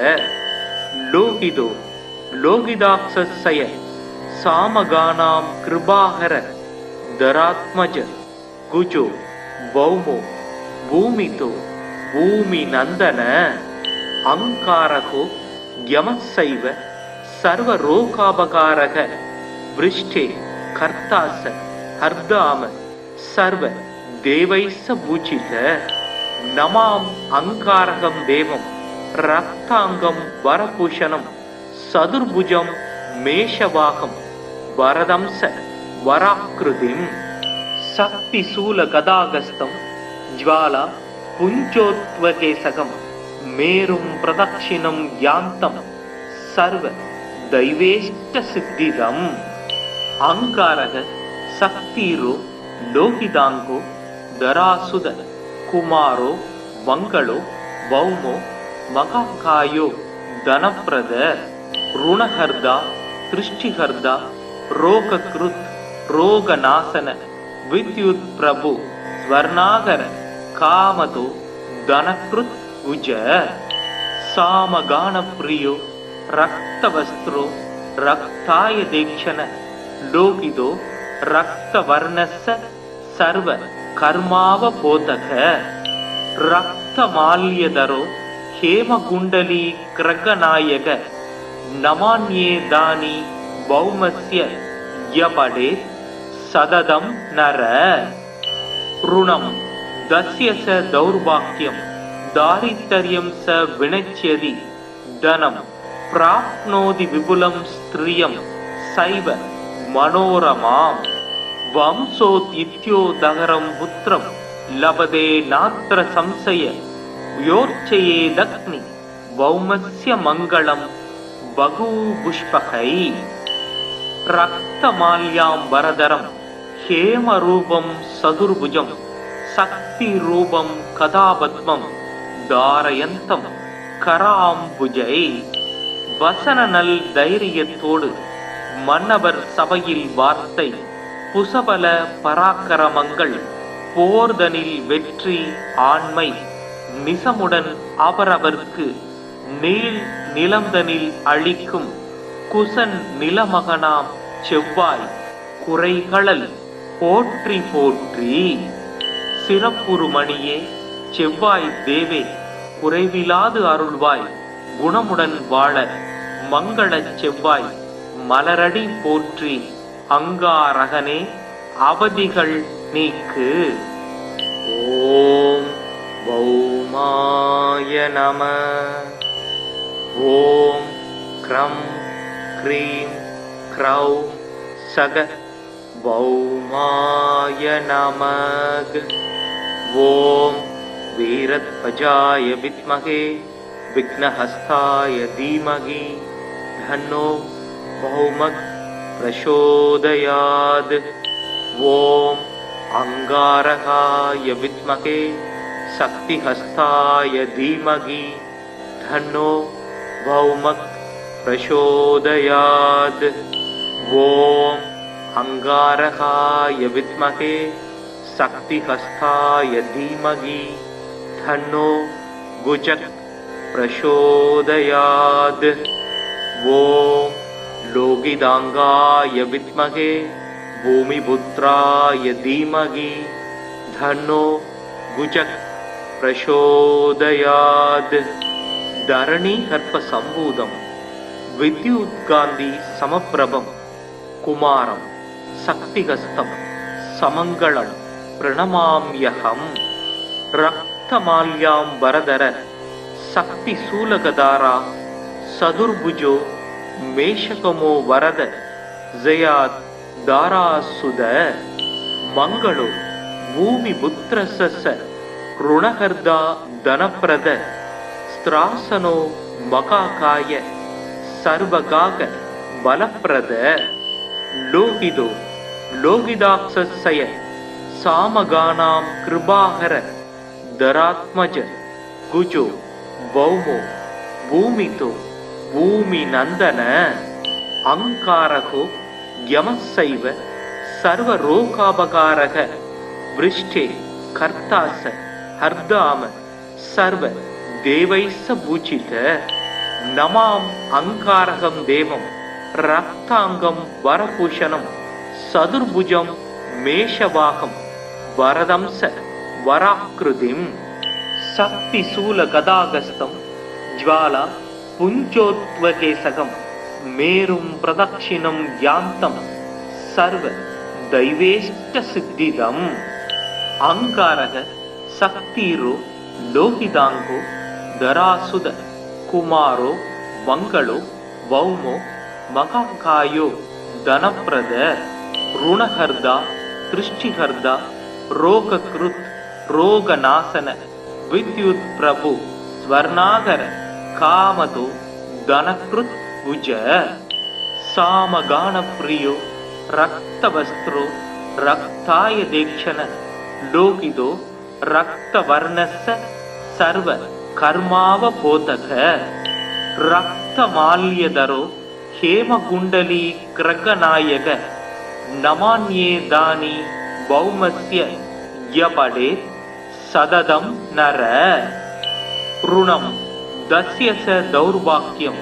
लोहितो लोहिदाक्षस्य सामगानां कृपाहर धरात्मज गुजो भौमो भूमितो भूमिनन्दन अंकारको यमस्सैव सर्वरोगापकारः वृष्टे कर्तास हर्दाम सर्व देवैस्स पूजित नमाम अंकारकं देवं रक्तांगं वरभूषणं सदुर्भुजं मेषवाहं वरदंस वराकृतिं शक्तिशूलगदागस्तं ज्वाला पुञ्जोत्वकेशकं मेरुं प्रदक्षिणं यान्तं सर्व दैवेष्टसिद्धिदम् अंकारः शक्तिरो लोहितांगो धरासुद कुमारो मंगलो भौमो मकाकायो धनप्रद ऋणहर्दा दृष्टिहर्दा रोगकृत् रोगनाशन विद्युत् प्रभु स्वर्णागर कामतो धनकृत् उज सामगान प्रियो रक्तवस्त्रो रक्ताय दीक्षण लोकितो रक्तवर्णस्य सर्व कर्मावबोधक रक्तमाल्यधरो हेमकुण्डली क्रगनायक नमान्ये दानि भौमस्य यपडे सददं नर ऋणं दस्य स दौर्भाग्यं दारिद्र्यं स विनच्यति धनं प्राप्नोति विपुलं स्त्रियं सैव मनोरमां वंशोद्यत्योदहरं पुत्रं लभते नात्र संशय योर्चयेदग्नि भौमस्य मङ्गलं बहुपुष्पकै रक्तमाल्याम्बरधरं हेमरूपं सदुर्भुजं शक्तिरूपं कदापद्मं धारयन्तं कराम्बुजै வசனநல் தைரியத்தோடு மன்னவர் சபையில் வார்த்தை புசபல பராக்கிரமங்கள் போர்தனில் வெற்றி ஆண்மை நிசமுடன் அவரவர்க்கு நீள் நிலந்தனில் அளிக்கும் குசன் நிலமகனாம் செவ்வாய் குறைகளல் போற்றி போற்றி சிறப்புறுமணியே செவ்வாய் தேவே குறைவிலாது அருள்வாய் குணமுடன் வாழ மங்களச் செவ்வாய் மலரடி போற்றி அங்காரகனே அவதிகள் நீக்கு. ஓம் பௌமாய நம. ஓம் க்ரம் க்ரீம் க்ரௌம் சக பௌமாய நமக. ஓம் வீரத்வஜாய வித்மகே विघ्नहस्ताय धीमहि धन्नो भौमः प्रचोदयात्. ओम अंगारकाय विद्महे शक्तिहस्ताय धीमहि धन्नो भौमः प्रचोदयात्. ओम अंगारकाय विद्महे शक्तिहस्ताय धीमहि धन्नो गुजक् प्रचोदयात्. ओम लोगिदांगाय विद्महे भूमिपुत्राय धीमहि धन्नो गुजक् प्रचोदयात्. धरणी हर्प संभूतं विद्युत्कान्ति समप्रभं कुमारं शक्तिहस्तं समङ्गलं प्रणमाम्यहम्. रक्तमाल्याम्बरधर சக்தி சூலகதாரா சதுர்புஜோ மேஷகமோ வரத ஜயாத் தாராசுத மங்களோ பூமி புத்திரச ருணகர்தா தனப்பிரத ஸ்திராசனோ மகாகாய சர்வகாக பலப்பிரத லோகிதோ லோகிதாக்ஷய சாமகானாம் கிருபாகர தராத்மஜ குஜோ பௌமோ பூமிதோ பூமி நந்தன அங்காரகோ யமசைவ சர்வரோகாபகாரக விருஷ்டே கர்த்தாச ஹர்தாம சர்வ தேவைஸ்ஸ பூஜித நமாம் அங்காரகம் தேவம் ரக்தாங்கம் வரபூஷணம் சதுர்புஜம் மேஷவாகம் வரதம்ச வராக்கிருதிம் சக்தி சூல கதாகஸ்தம் ஜ்வாலா புஞ்சோத்வகேசகம் மேரும் பிரதக்ஷிணம் யாந்தம் சர்வ தைவேஷ்ட சித்திதம் அங்காரக சக்திரோ லோகிதாங்கோ தராசுத குமாரோ மங்களோ வௌமோ மகாகாயோ தனப்பிரத ருணஹர்தா திருஷ்டிஹர்தா ரோகக்ருத் ரோகநாசன வித்யுத் பிரபு ஸ்வர்ணாகர காமதோ தனக்ருத் புஜ சாமகான பிரியோ ரக்தவஸ்திரோ ரக்தாய தேக்ஷண லோகிதோ ரக்தவர்ணஸ்ஸ சர்வ கர்மாவபோதக ரக்தமால்யதரோ ஹேமகுண்டலி கிரகநாயக நமான்யேதானி பௌமஸ்ய யபடே சததம் நர ருணம் தஸ்ய ச தௌர்பாக்கியம்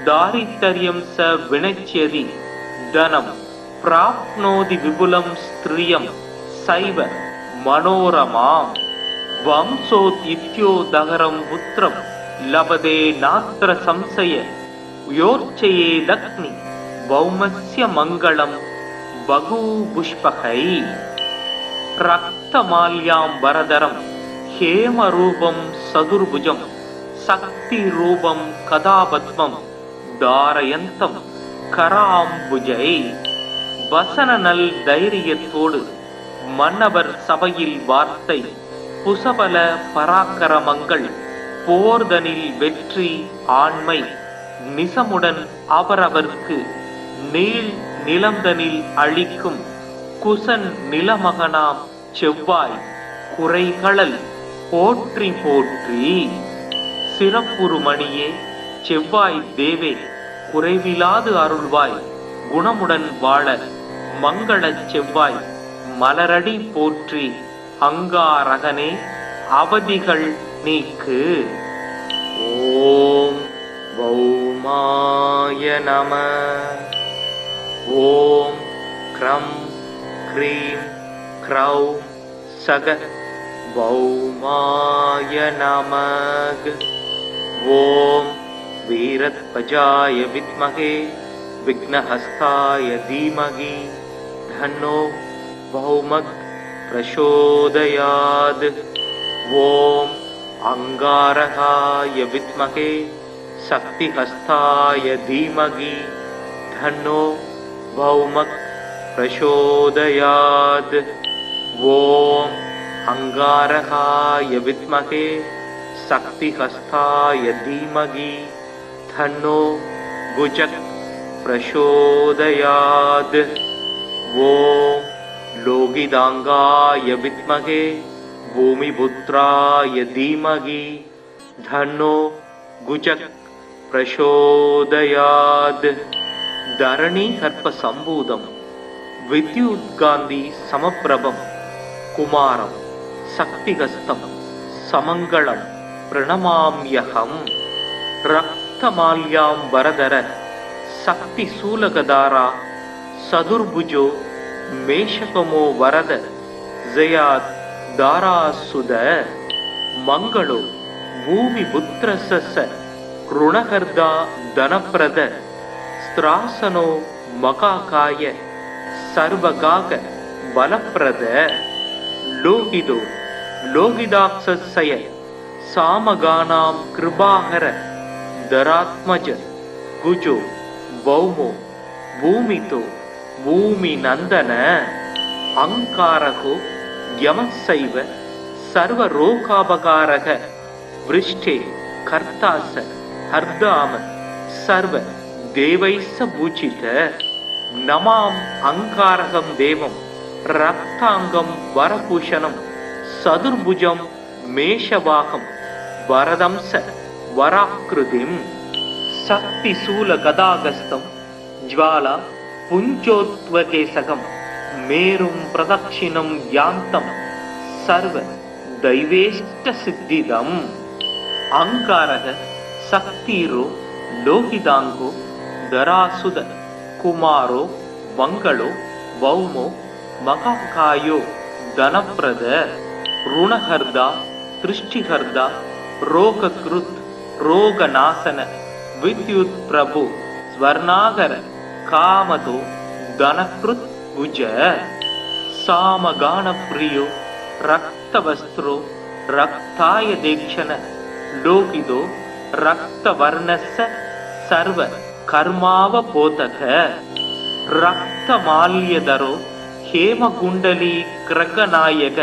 தாரித்தர்யம் ச வினச்யதி தனம் பிராப்னோதி விபுலம் ஸ்திரியம் சைவ மனோரமாம் வம்சோத் இத்யோதகரம் புத்திரம் லபதே நாத்திர சம்சய யோர்ச்சயே தக்னி பௌமஸ்ய மங்களம் பகு புஷ்பகை ரக்தமால்யாம் வரதரம் ஹேமரூபம் சதுர்புஜம் சக்தி ரூபம் கதாபத்மம் தாரயந்தம் கராம்புஜை வசன நல் தைரியத்தோடு மன்னவர் சபையில் வார்த்தை புசபல பராக்கிரமங்கள் போர்தனில் வெற்றி ஆண்மை நிசமுடன் அவரவர்க்கு நீள் நிலந்தனில் அழிக்கும் குசன் நிலமகனாம் செவ்வாய் குறைகளல் போற்றி போற்றி சிறப்புறுமணியே செவ்வாய் தேவே குறைவிலாது அருள்வாய் குணமுடன் வாழ மங்களச் செவ்வாய் மலரடி போற்றி அங்காரகனே அவதிகள் நீக்கு. ஓம் பௌமாய நம. ஓம் க்ரம் க்ரீம் க்ரௌம் சக பௌமாய நமக. ஓம் வீரத்வஜாய வித்மகே விக்னஹஸ்தாய தீமகி தன்னோ பௌமக் பிரசோதயாத். ஓம் அங்காரகாய வித்மகே சக்திஹஸ்தாய தீமகி தன்னோ பௌமக் பிரசோதயாத். ஓம் அங்காரகாய வித்மகே சக்திஹஸ்தாய தீமகி தன்னோ குஜக் பிரசோதயாத். ஓம் லோகிதாங்காய வித்மகே பூமிபுத்ராய தீமகி தன்னோ குஜக் பிரசோதயாத். தரணி கற்ப சம்பூதம் வித்யுத்காந்தி சமப்பிரபம் குமாரம் சக்திஹஸ்தம் சமங்களம் பிரணமாம்யகம். ரக்தமால்யாம் வரதர சக்தி சூலகதாரா சதுர்புஜோ மேஷகமோ வரத ஜயாத் தாராசுத. மங்களோ பூமி புத்திரச ருணகர்தா தனப்பிரத ஸ்திராசனோ மகாகாய சர்வகாக பலப்பிரத. லோகிதோ லோகிதாக்ஷய सामगानां कृपाहर दरात्मज गुजो भौमो भूमितो भूमिनन्दन अंकारको यमस्सैव सर्वरोगापकारः वृष्टे कर्तास हर्दाम सर्व देवैस्स पूजित नमाम अंकारकं देवं रक्तांगं वरभूषणं सदुर्भुजं मेषवाहं वरदंस वराकृतिं शक्तिशूल गदागस्तं ज्वाला पुञ्जोत्वकेशकं मेरुं प्रदक्षिणं यान्तं सर्व दैवेष्ट सिद्धिदम् अंकारः शक्तिरो लोहितांगो दरासुद कुमारो मंगलो भौमो महाकायो धनप्रद ऋणहर्दा दृष्टिहर्दा रोगकृत रोगनाशन विद्युत प्रभु स्वर्णागर कामदो धनकृत भुज सामगान प्रियो रक्तवस्त्रो रक्ताय दीक्षण लोकिदो रक्तवर्णस्य सर्व कर्मावबोधक रक्तमाल्यधरो हेमकुण्डली क्रगनायक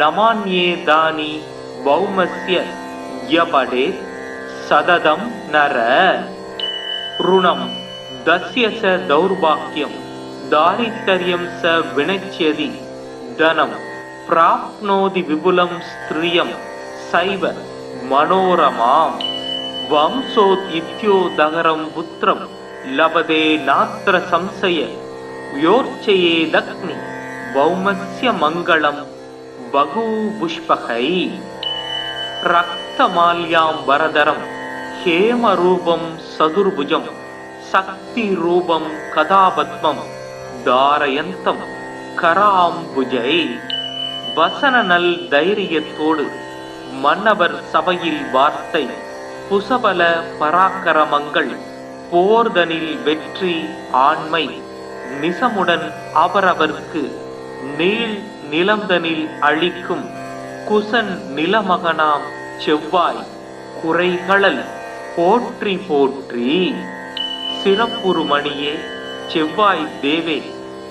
नमान्ये दानि भौमस्य यपडे सददं नर ऋणं दस्य स दौर्भाग्यं दारिद्र्यं स विनश्यति धनं प्राप्नोति विपुलं स्त्रियं सैव मनोरमां वंशोद्युत्योदहरं पुत्रं लभते नात्र संशय योर्चयेदग्नि भौमस्य मङ्गलं बहुपुष्पकै रक्तमाल्यां वरदरं हेमरूपं सदुर्भुजं शक्तिरूपं कदापद्मं धारयन्तं कराम्बुजै वसननल தைரியத்தோடு மன்னவர் சபையில் வார்த்தை புசபல பராக்கிரமங்கள் போர்தனில் வெற்றி ஆண்மை நிசமுடன் அவரவர்க்கு நீள் நிலந்தனில் அழிக்கும் குசன் நிலமகனாம் செவ்வாய் குறைகளல் போற்றி போற்றி சிறப்புறுமணியே செவ்வாய் தேவே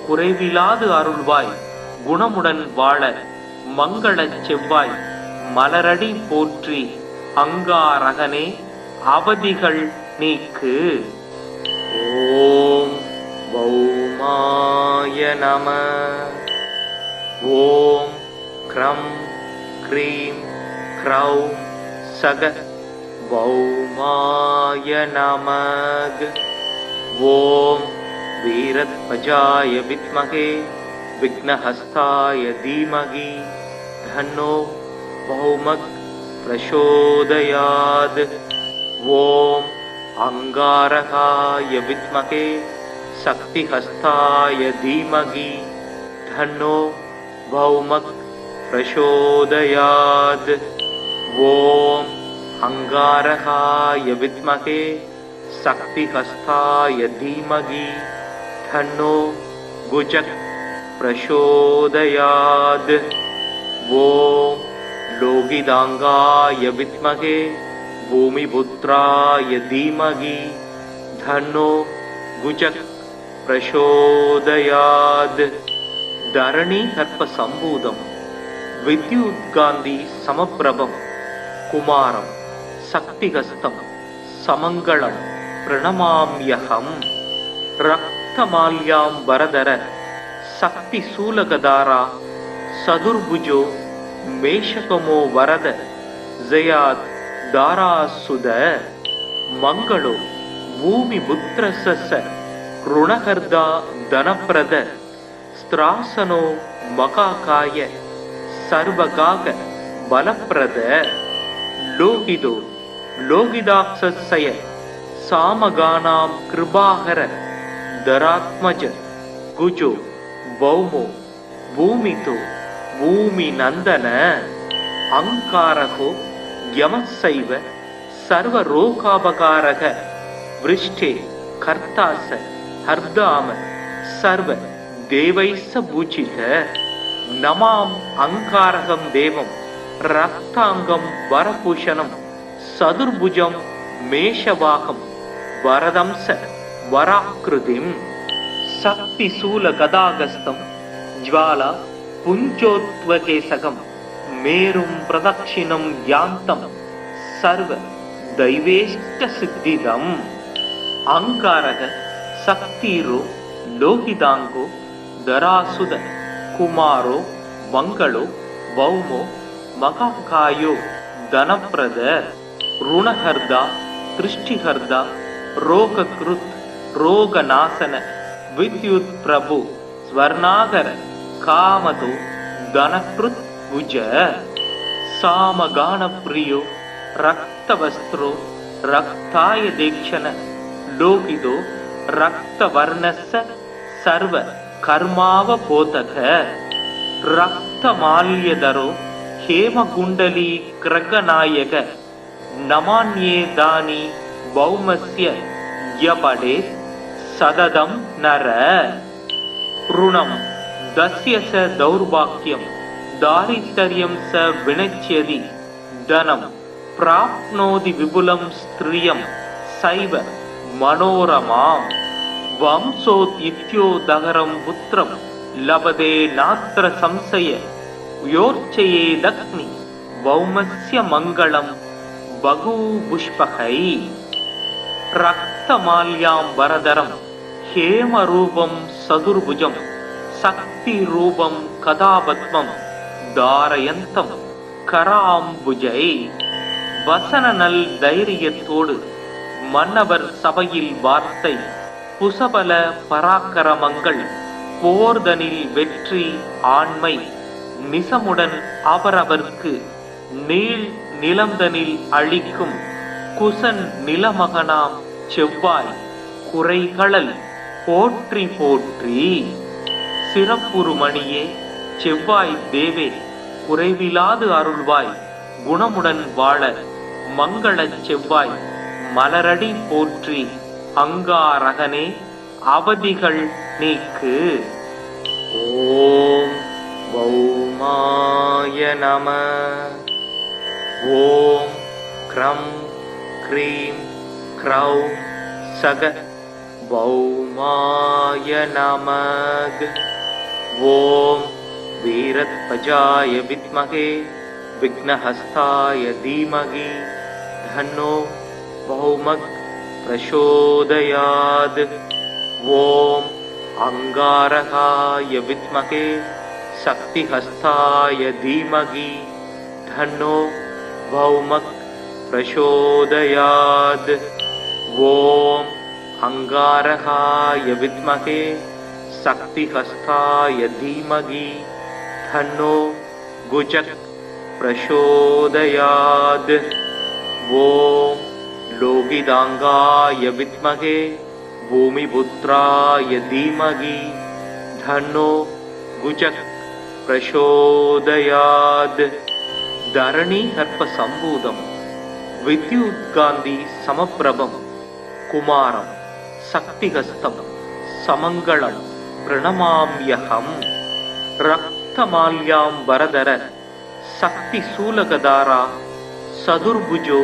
குறைவிலாது அருள்வாய் குணமுடன் வாழ மங்கள செவ்வாய் மலரடி போற்றி அங்காரகனே அவதிகள் நீக்கு. ஓம் பௌமாய நம. ஓம் க்ரம் க்ரீம் க்ரௌம் சக பௌமாய நமக. ஓம் வீரத்வஜாய வித்மகே विघ्नहस्ताय धीमहि धन्नो भौमः प्रचोदयात्. ओम अंगारकाय विद्महे शक्तिहस्ताय धीमहि धन्नो भौमः प्रचोदयात्. ओम अंगारकाय विद्महे शक्तिहस्ताय धीमहि धन्नो गुजः प्रचोदयात्. ओम लोहितांगाय विद्महे भूमिपुत्राय धीमहि धन्नो गुजः प्रचोदयात्. धरणी कर्प संभूतं विद्युत्कान्ति समप्रभं कुमारं शक्तिहस्तं समङ्गलं प्रणमाम्यहं. रक्तमाल्यां वरदर शक्तिशूलगदारा सदुर्भुजो मेषकमो वरद जयात् दारासुद मंगलो भूमिपुत्रस्य ऋणहर्दा धनप्रद स्त्रासनो मकाकाय सर्वगाग बलप्रद लोहितो लोहिताक्षस्य सामगानां कृपाहर दरात्मज गुजो भौमो भूमितो भूमिनन्दन अंकारको यमस्सैव सर्वरोगापकारः वृष्टे कर्तास हर्दाम सर्व देवैस्स पूजित नमाम अंकारकं देवं ரக்தாங்கம் வரபூஷணம் சதுர்புஜம் மேஷவாகம் வரதம்ச வராக்கிருதிம் சக்தி சூல கதாகஸ்தம் ஜ்வாலா புஞ்சோத்வகேசகம் மேரும் பிரதக்ஷிணம் யாந்தம் சர்வ தைவேஷ்ட சித்திதம் அங்காரக சக்திரோ லோகிதாங்கோ தராசுத குமாரோ மங்களோ வௌமோ மகாகாயோ தனப்பிரத ருணஹர்தா திருஷ்டிஹர்தா ரோகக்ருத் ரோகநாசன வித்யுத் பிரபு ஸ்வர்ணாகர காமதோ தனக்ருத் புஜ சாமகான பிரியோ ரக்தவஸ்திரோ ரக்தாய தேக்ஷண லோகிதோ ரக்தவர்ணஸ்ஸ சர்வ கர்மாவபோதக ரக்தமால்யதரோ ஹேமகுண்டலி கிரகநாயக நமான்யேதானி பௌமஸ்ய யபடே சததம் நர ருணம் தஸ்ய ச தௌர்பாக்யம் தாரித்தர்யம் ச வினச்யதி தனம் பிராப்னோதி விபுலம் ஸ்திரியம் சைவ மனோரமாம் வம்சோத் இத்யோதகரம் புத்திரம் லபதே நாத்திர சம்சய யோர்ச்சயே தக்னி வௌமஸ்ய மங்களம் பகூபுஷ்பகை ரக்தமால்யாம் வரதரம் ஹேமரூபம் சதுர்புஜம் சக்தி ரூபம் கதாபத்மம் தாரயந்தம் கராம்புஜை வசன நல் தைரியத்தோடு மன்னவர் சபையில் வார்த்தை புசபல பராக்கிரமங்கள் போர்தனில் வெற்றி ஆண்மை நிசமுடன் அவரவர்க்கு நீள் நிலந்தனில் அழிக்கும் குசன் நிலமகனாம் செவ்வாய் குறைகளல் போற்றி போற்றி சிறப்புருமணியே செவ்வாய் தேவே குறைவிலாது அருள்வாய் குணமுடன் வாழ மங்களச் செவ்வாய் மலரடி போற்றி அங்காரகனே அவதிகள் நீக்கு. ஓம் பௌமாய நம. ஓம் க்ரம் க்ரீம் க்ரௌம் சக பௌமாய நமக. ஓம் வீரத்வஜாய வித்மகே விக்னஹஸ்தாய தீமகி தன்னோ பௌமக் பிரசோதயாத். ஓம் அங்காரகாய வித்மகே சக்திஹஸ்தாய தீமகி தன்னோ பௌமக் பிரசோதயாத். ஓம் அங்காரகாய வித்மகே சக்திஹஸ்தாய தீமகி தன்னோ குஜக் பிரசோதயாத். ஓம் லோகிதாங்காய வித்மகே பூமிபுத்ராய தீமகி தன்னோ குஜக் பிரசோதயாத். தரணி கர்ப்ப சம்பூதம் வித்யுத்காந்தி சமப்பிரபம் குமாரம் சக்திஹஸ்தம் சமங்களம் பிரணமாம்யகம். ரக்தமால்யாம் வரதர சக்தி சூலகதாரா சதுர்புஜோ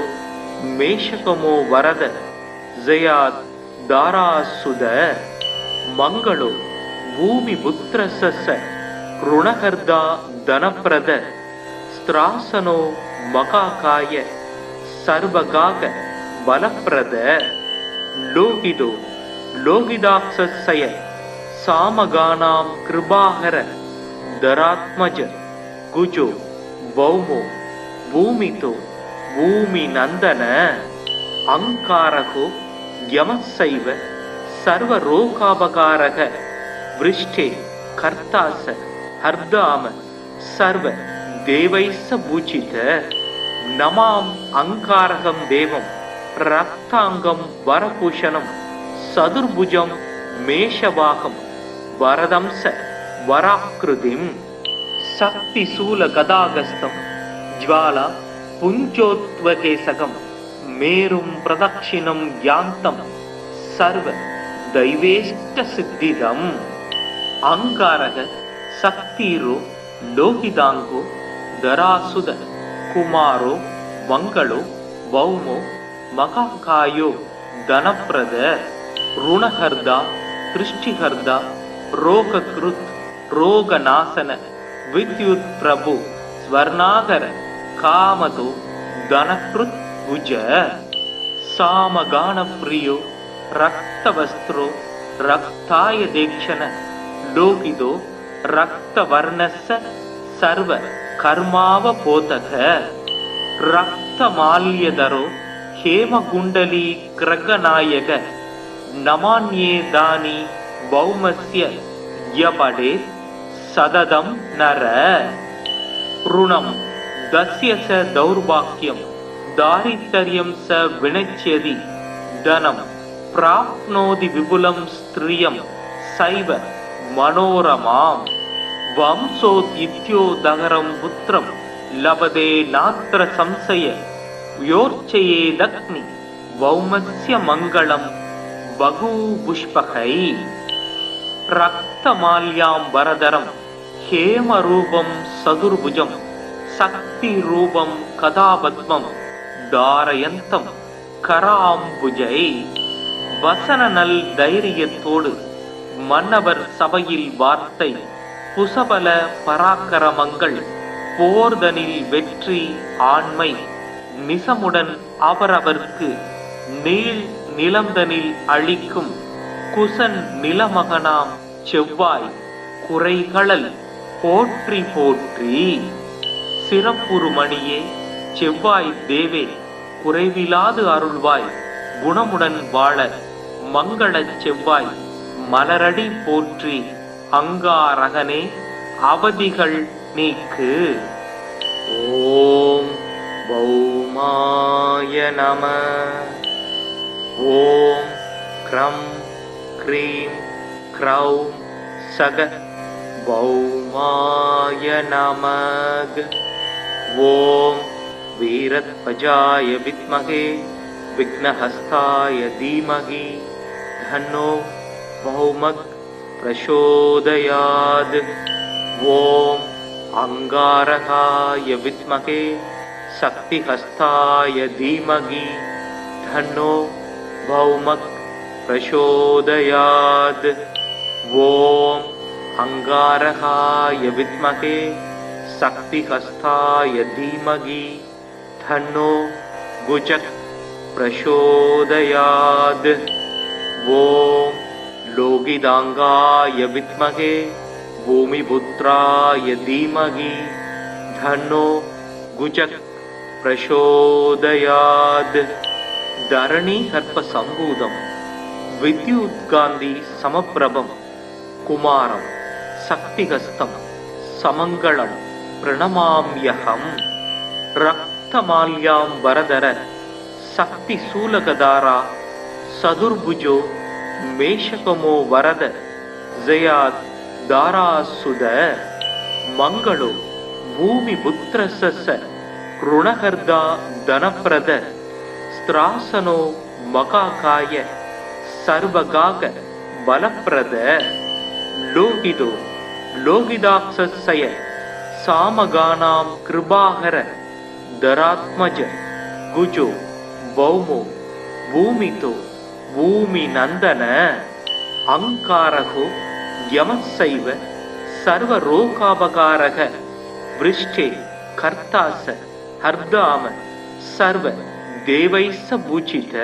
மேஷகமோ வரத ஜயாத் தாராசுத. மங்களோ பூமி புத்திரச ருணகர்தா தனப்பிரத ஸ்திராசனோ மகாகாய சர்வகாக பலப்பிரத. லோகிதோ லோகிதாக்ஷய சாமகானாம் கிருபாகர தராத்மஜ குஜோ பௌமோ பூமிதோ பூமி நந்தன. அங்காரகோ யமசைவ சர்வரோகாபகாரக விருஷ்டே கர்த்தாச ஹர்தாம சர்வ தேவைஸ்ஸ பூஜித. நமாம் அங்காரகம் தேவம் ரக்தாங்கம் வரபூஷணம் சதுர்புஜம் மேஷவாகம் வரதம்ச வராக்கிருதிம். சக்தி சூல கதாகஸ்தம் ஜ்வாலா புஞ்சோத்வகேசகம் மேரும் பிரதக்ஷிணம் யாந்தம் சர்வ தைவேஷ்ட சித்திதம். அங்காரக சக்திரோ லோகிதாங்கோ தராசுத ಕುಮಾರೋ ಮಂಗಳೋ ಭೌಮೋ ಮಹಾಕಾಯೋ ಧನಪ್ರದ ಋಣಹರ್ದ ದೃಷ್ಟಿಹರ್ದ ರೋಗಕೃತ್ ರೋಗನಾಶನ ವಿದ್ಯುತ್ ಪ್ರಭು ಸ್ವರ್ಣಾಗರ ಕಾಮದೋ ಧನಕೃತ್ ಭುಜ ಸಾಮಗಾನ ಪ್ರಿಯೋ ರಕ್ತವಸ್ತ್ರೋ ರಕ್ತಾಯ ದೇಕ್ಷಣ ಲೋಕಿದೋ ರಕ್ತವರ್ಣಸ್ಸ ಸರ್ವ ಕರ್ಮಾವಬೋಧಕ ರಕ್ತಮಾಲ್ಯದರೋ ಹೇಮಗುಂಡಲಿ ಕ್ರಗನಾಯಕ ನಮಾನ್ಯೇದಾನಿ ಭೌಮಸ್ಯ ಯಪಡೆ ಸದದಂ ನರ ಋಣಂ ದಸ್ಯ ಸ ದೌರ್ಭಾಗ್ಯಂ ದಾರಿದ್ರ್ಯಂ ಸ ವಿನಚ್ಯದಿ ಧನಂ ಪ್ರಾಪ್ನೋದಿ ವಿಪುಲಂ ಸ್ತ್ರಿಯಂ ಸೈವ ಮನೋರಮಾಂ ವಂಶೋದ್ಯಿತ್ಯೋದಹರಂ ಪುತ್ರಂ ಲಭತೆ ನಾತ್ರ ಸಂಶಯ ಯೋರ್ಚಯೇದಗ್ನಿ ಭೌಮಸ್ಯ ಮಂಗಳಂ ಬಗೂಪುಷ್ಪಕೈ ರಕ್ತಮಾಲ್ಯಾಂಬರಧರಂ ಹೇಮರೂಪಂ ಸದುರ್ಭುಜಂ சக்திரூபம் கதாபத்மம் தாரயந்தம் கராம்புஜை வசன நல் தைரியத்தோடு மன்னவர் சபையில் வார்த்தை புசபல பராக்கிரமங்கள் போர்தனில் வெற்றி ஆண்மை நிசமுடன் அவரவர்க்கு நீள் நிலந்தனில் அளிக்கும் குசன் நிலமகனாம் செவ்வாய் குறைகளல் போற்றி போற்றி சிறப்புறுமணியே செவ்வாய் தேவே குறைவிலாது அருள்வாய் குணமுடன் வாழ மங்களச் செவ்வாய் மலரடி போற்றி அங்காரகனே அவதிகள் நீக்கு. ஓம் பௌமாய நம. ஓம் க்ரம் க்ரீம் க்ரௌம் சக பௌமாய நமக. ஓம் வீரத்வஜாய வித்மகே விக்னஹஸ்தாய தீமகி தன்னோ பௌமக் பிரசோதயாத். ஓம் அங்காரகாய வித்மகே சக்திஹஸ்தாய தீமகி தன்னோ பௌமக் பிரசோதயாத். ஓம் அங்காரகாய வித்மகே சக்திஹஸ்தாய தீமகி தன்னோ குஜக் பிரசோதயாத். ஓம் லோகிதாங்காய வித்மகே பூமிபுத்ராய தீமகி தன்னோ குஜக் பிரசோதயாத். தரணி கற்ப சம்பூதம் வித்யுத்காந்தி சமப்பிரபம் குமாரம் சக்திஹஸ்தம் சமங்களம் பிரணமாம்யஹம். ரக்தமால்யாம்பரதர சக்தி சூலகதாரா சதுர்புஜோ மேஷகமோ வரத ஜயாத் தாராசுத. மங்களோ பூமி புத்திரச ருணகர்தா தனப்பிரத ஸ்திராசனோ மகாகாய சர்வகாக பலப்பிரத. லோகிதோ லோகிதாக்ஷய சாமகானாம் கிருபாகர தராத்மஜ குஜோ பௌமோ பூமிதோ பூமி நந்தன. அங்காரகோ யமசைவ சர்வரோகாபகாரக விருஷ்டே கர்த்தாச ஹர்தாம சர்வ தேவைஸ்ஸ பூஜித.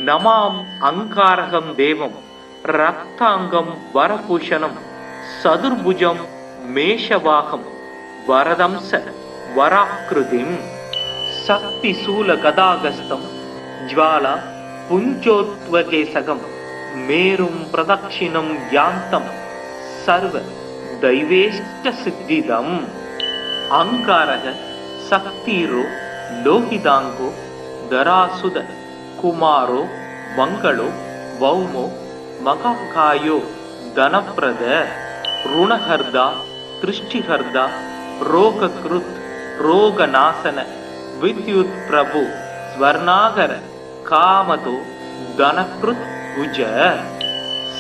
நமாம் அங்காரகம் தேவம் ரக்தாங்கம் வரபூஷணம் சதுர்புஜம் மேஷவாகம் வரதம்ச வராக்கிருதிம். சக்தி சூல கதாகஸ்தம் ஜ்வாலா புஞ்சோத்வகேசகம் மேரும் பிரதக்ஷிணம் யாந்தம் சர்வ தைவேஷ்ட சித்திதம். அங்காரக சக்திரோ லோகிதாங்கோ தராசுத குமாரோ மங்களோ பௌமோ மகாகாயோ தனப்பிரத ருணஹர்தா திருஷ்டிஹர்தா ரோகக்ருத் ரோகநாசன வித்யுத் பிரபு ஸ்வர்ணாகர காமதோ தனக்ருத் புஜ.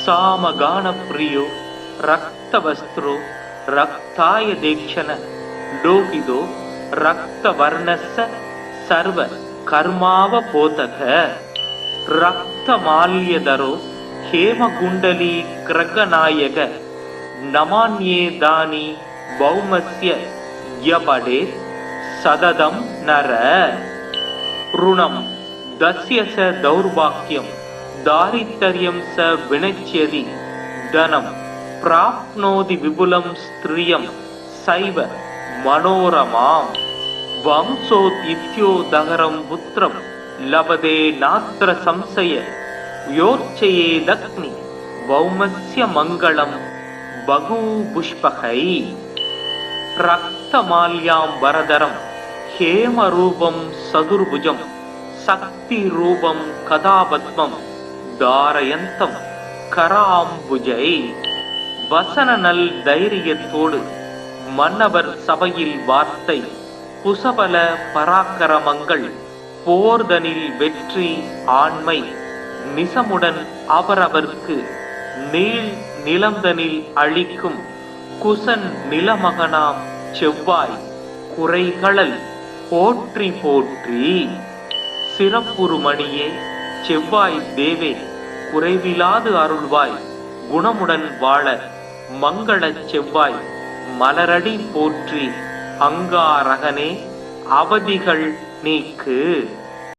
சாமகான பிரியோ ரக்தவஸ்திரோ ரக்தாய தேக்ஷண லோகிதோ ரக்த வர்ணஸ்ஸ சர்வ கர்மாவ போதக ரக்த மால்யதரோ ஹேமகுண்டலி கிரகநாயக நமான்யேதானி பௌமஸ்ய யபடே சததம் நர ருணம் தஸ்ய ச தௌர்பாக்கியம் தாரித்தர்யம் ச வினச்யதி தனம் பிராப்னோதி விபுலம் ஸ்திரியம் சைவ மனோரமாம் வம்சோத் இத்யோதகரம் புத்திரம் லபதே நாத்ர சம்சய யோர்ச்சயேதக்னி பௌமஸ்ய மங்களம் பகு புஷ்பகை ரக்தமால்யாம் வரதரம் ஹேமரூபம் சதுர்புஜம் சக்தி ரூபம் கதாபத்மம் தாரயந்தம் கராம்புஜை வசன நல் தைரியத்தோடு மன்னவர் சபையில் வார்த்தை குசபல பராக்கிரமங்கள் போர்தனில் வெற்றி ஆண்மை நிசமுடன் அவரவர்க்கு நீள் நிலந்தனில் அளிக்கும் குசன் நிலமகனாம் செவ்வாய் குறைகளல் போற்றி போற்றி சிறப்புருமணியே செவ்வாய் தேவே குறைவிலாது அருள்வாய் குணமுடன் வாழ மங்களச் செவ்வாய் மலரடி போற்றி அங்காரகனே அவதிகள் நீக்கு.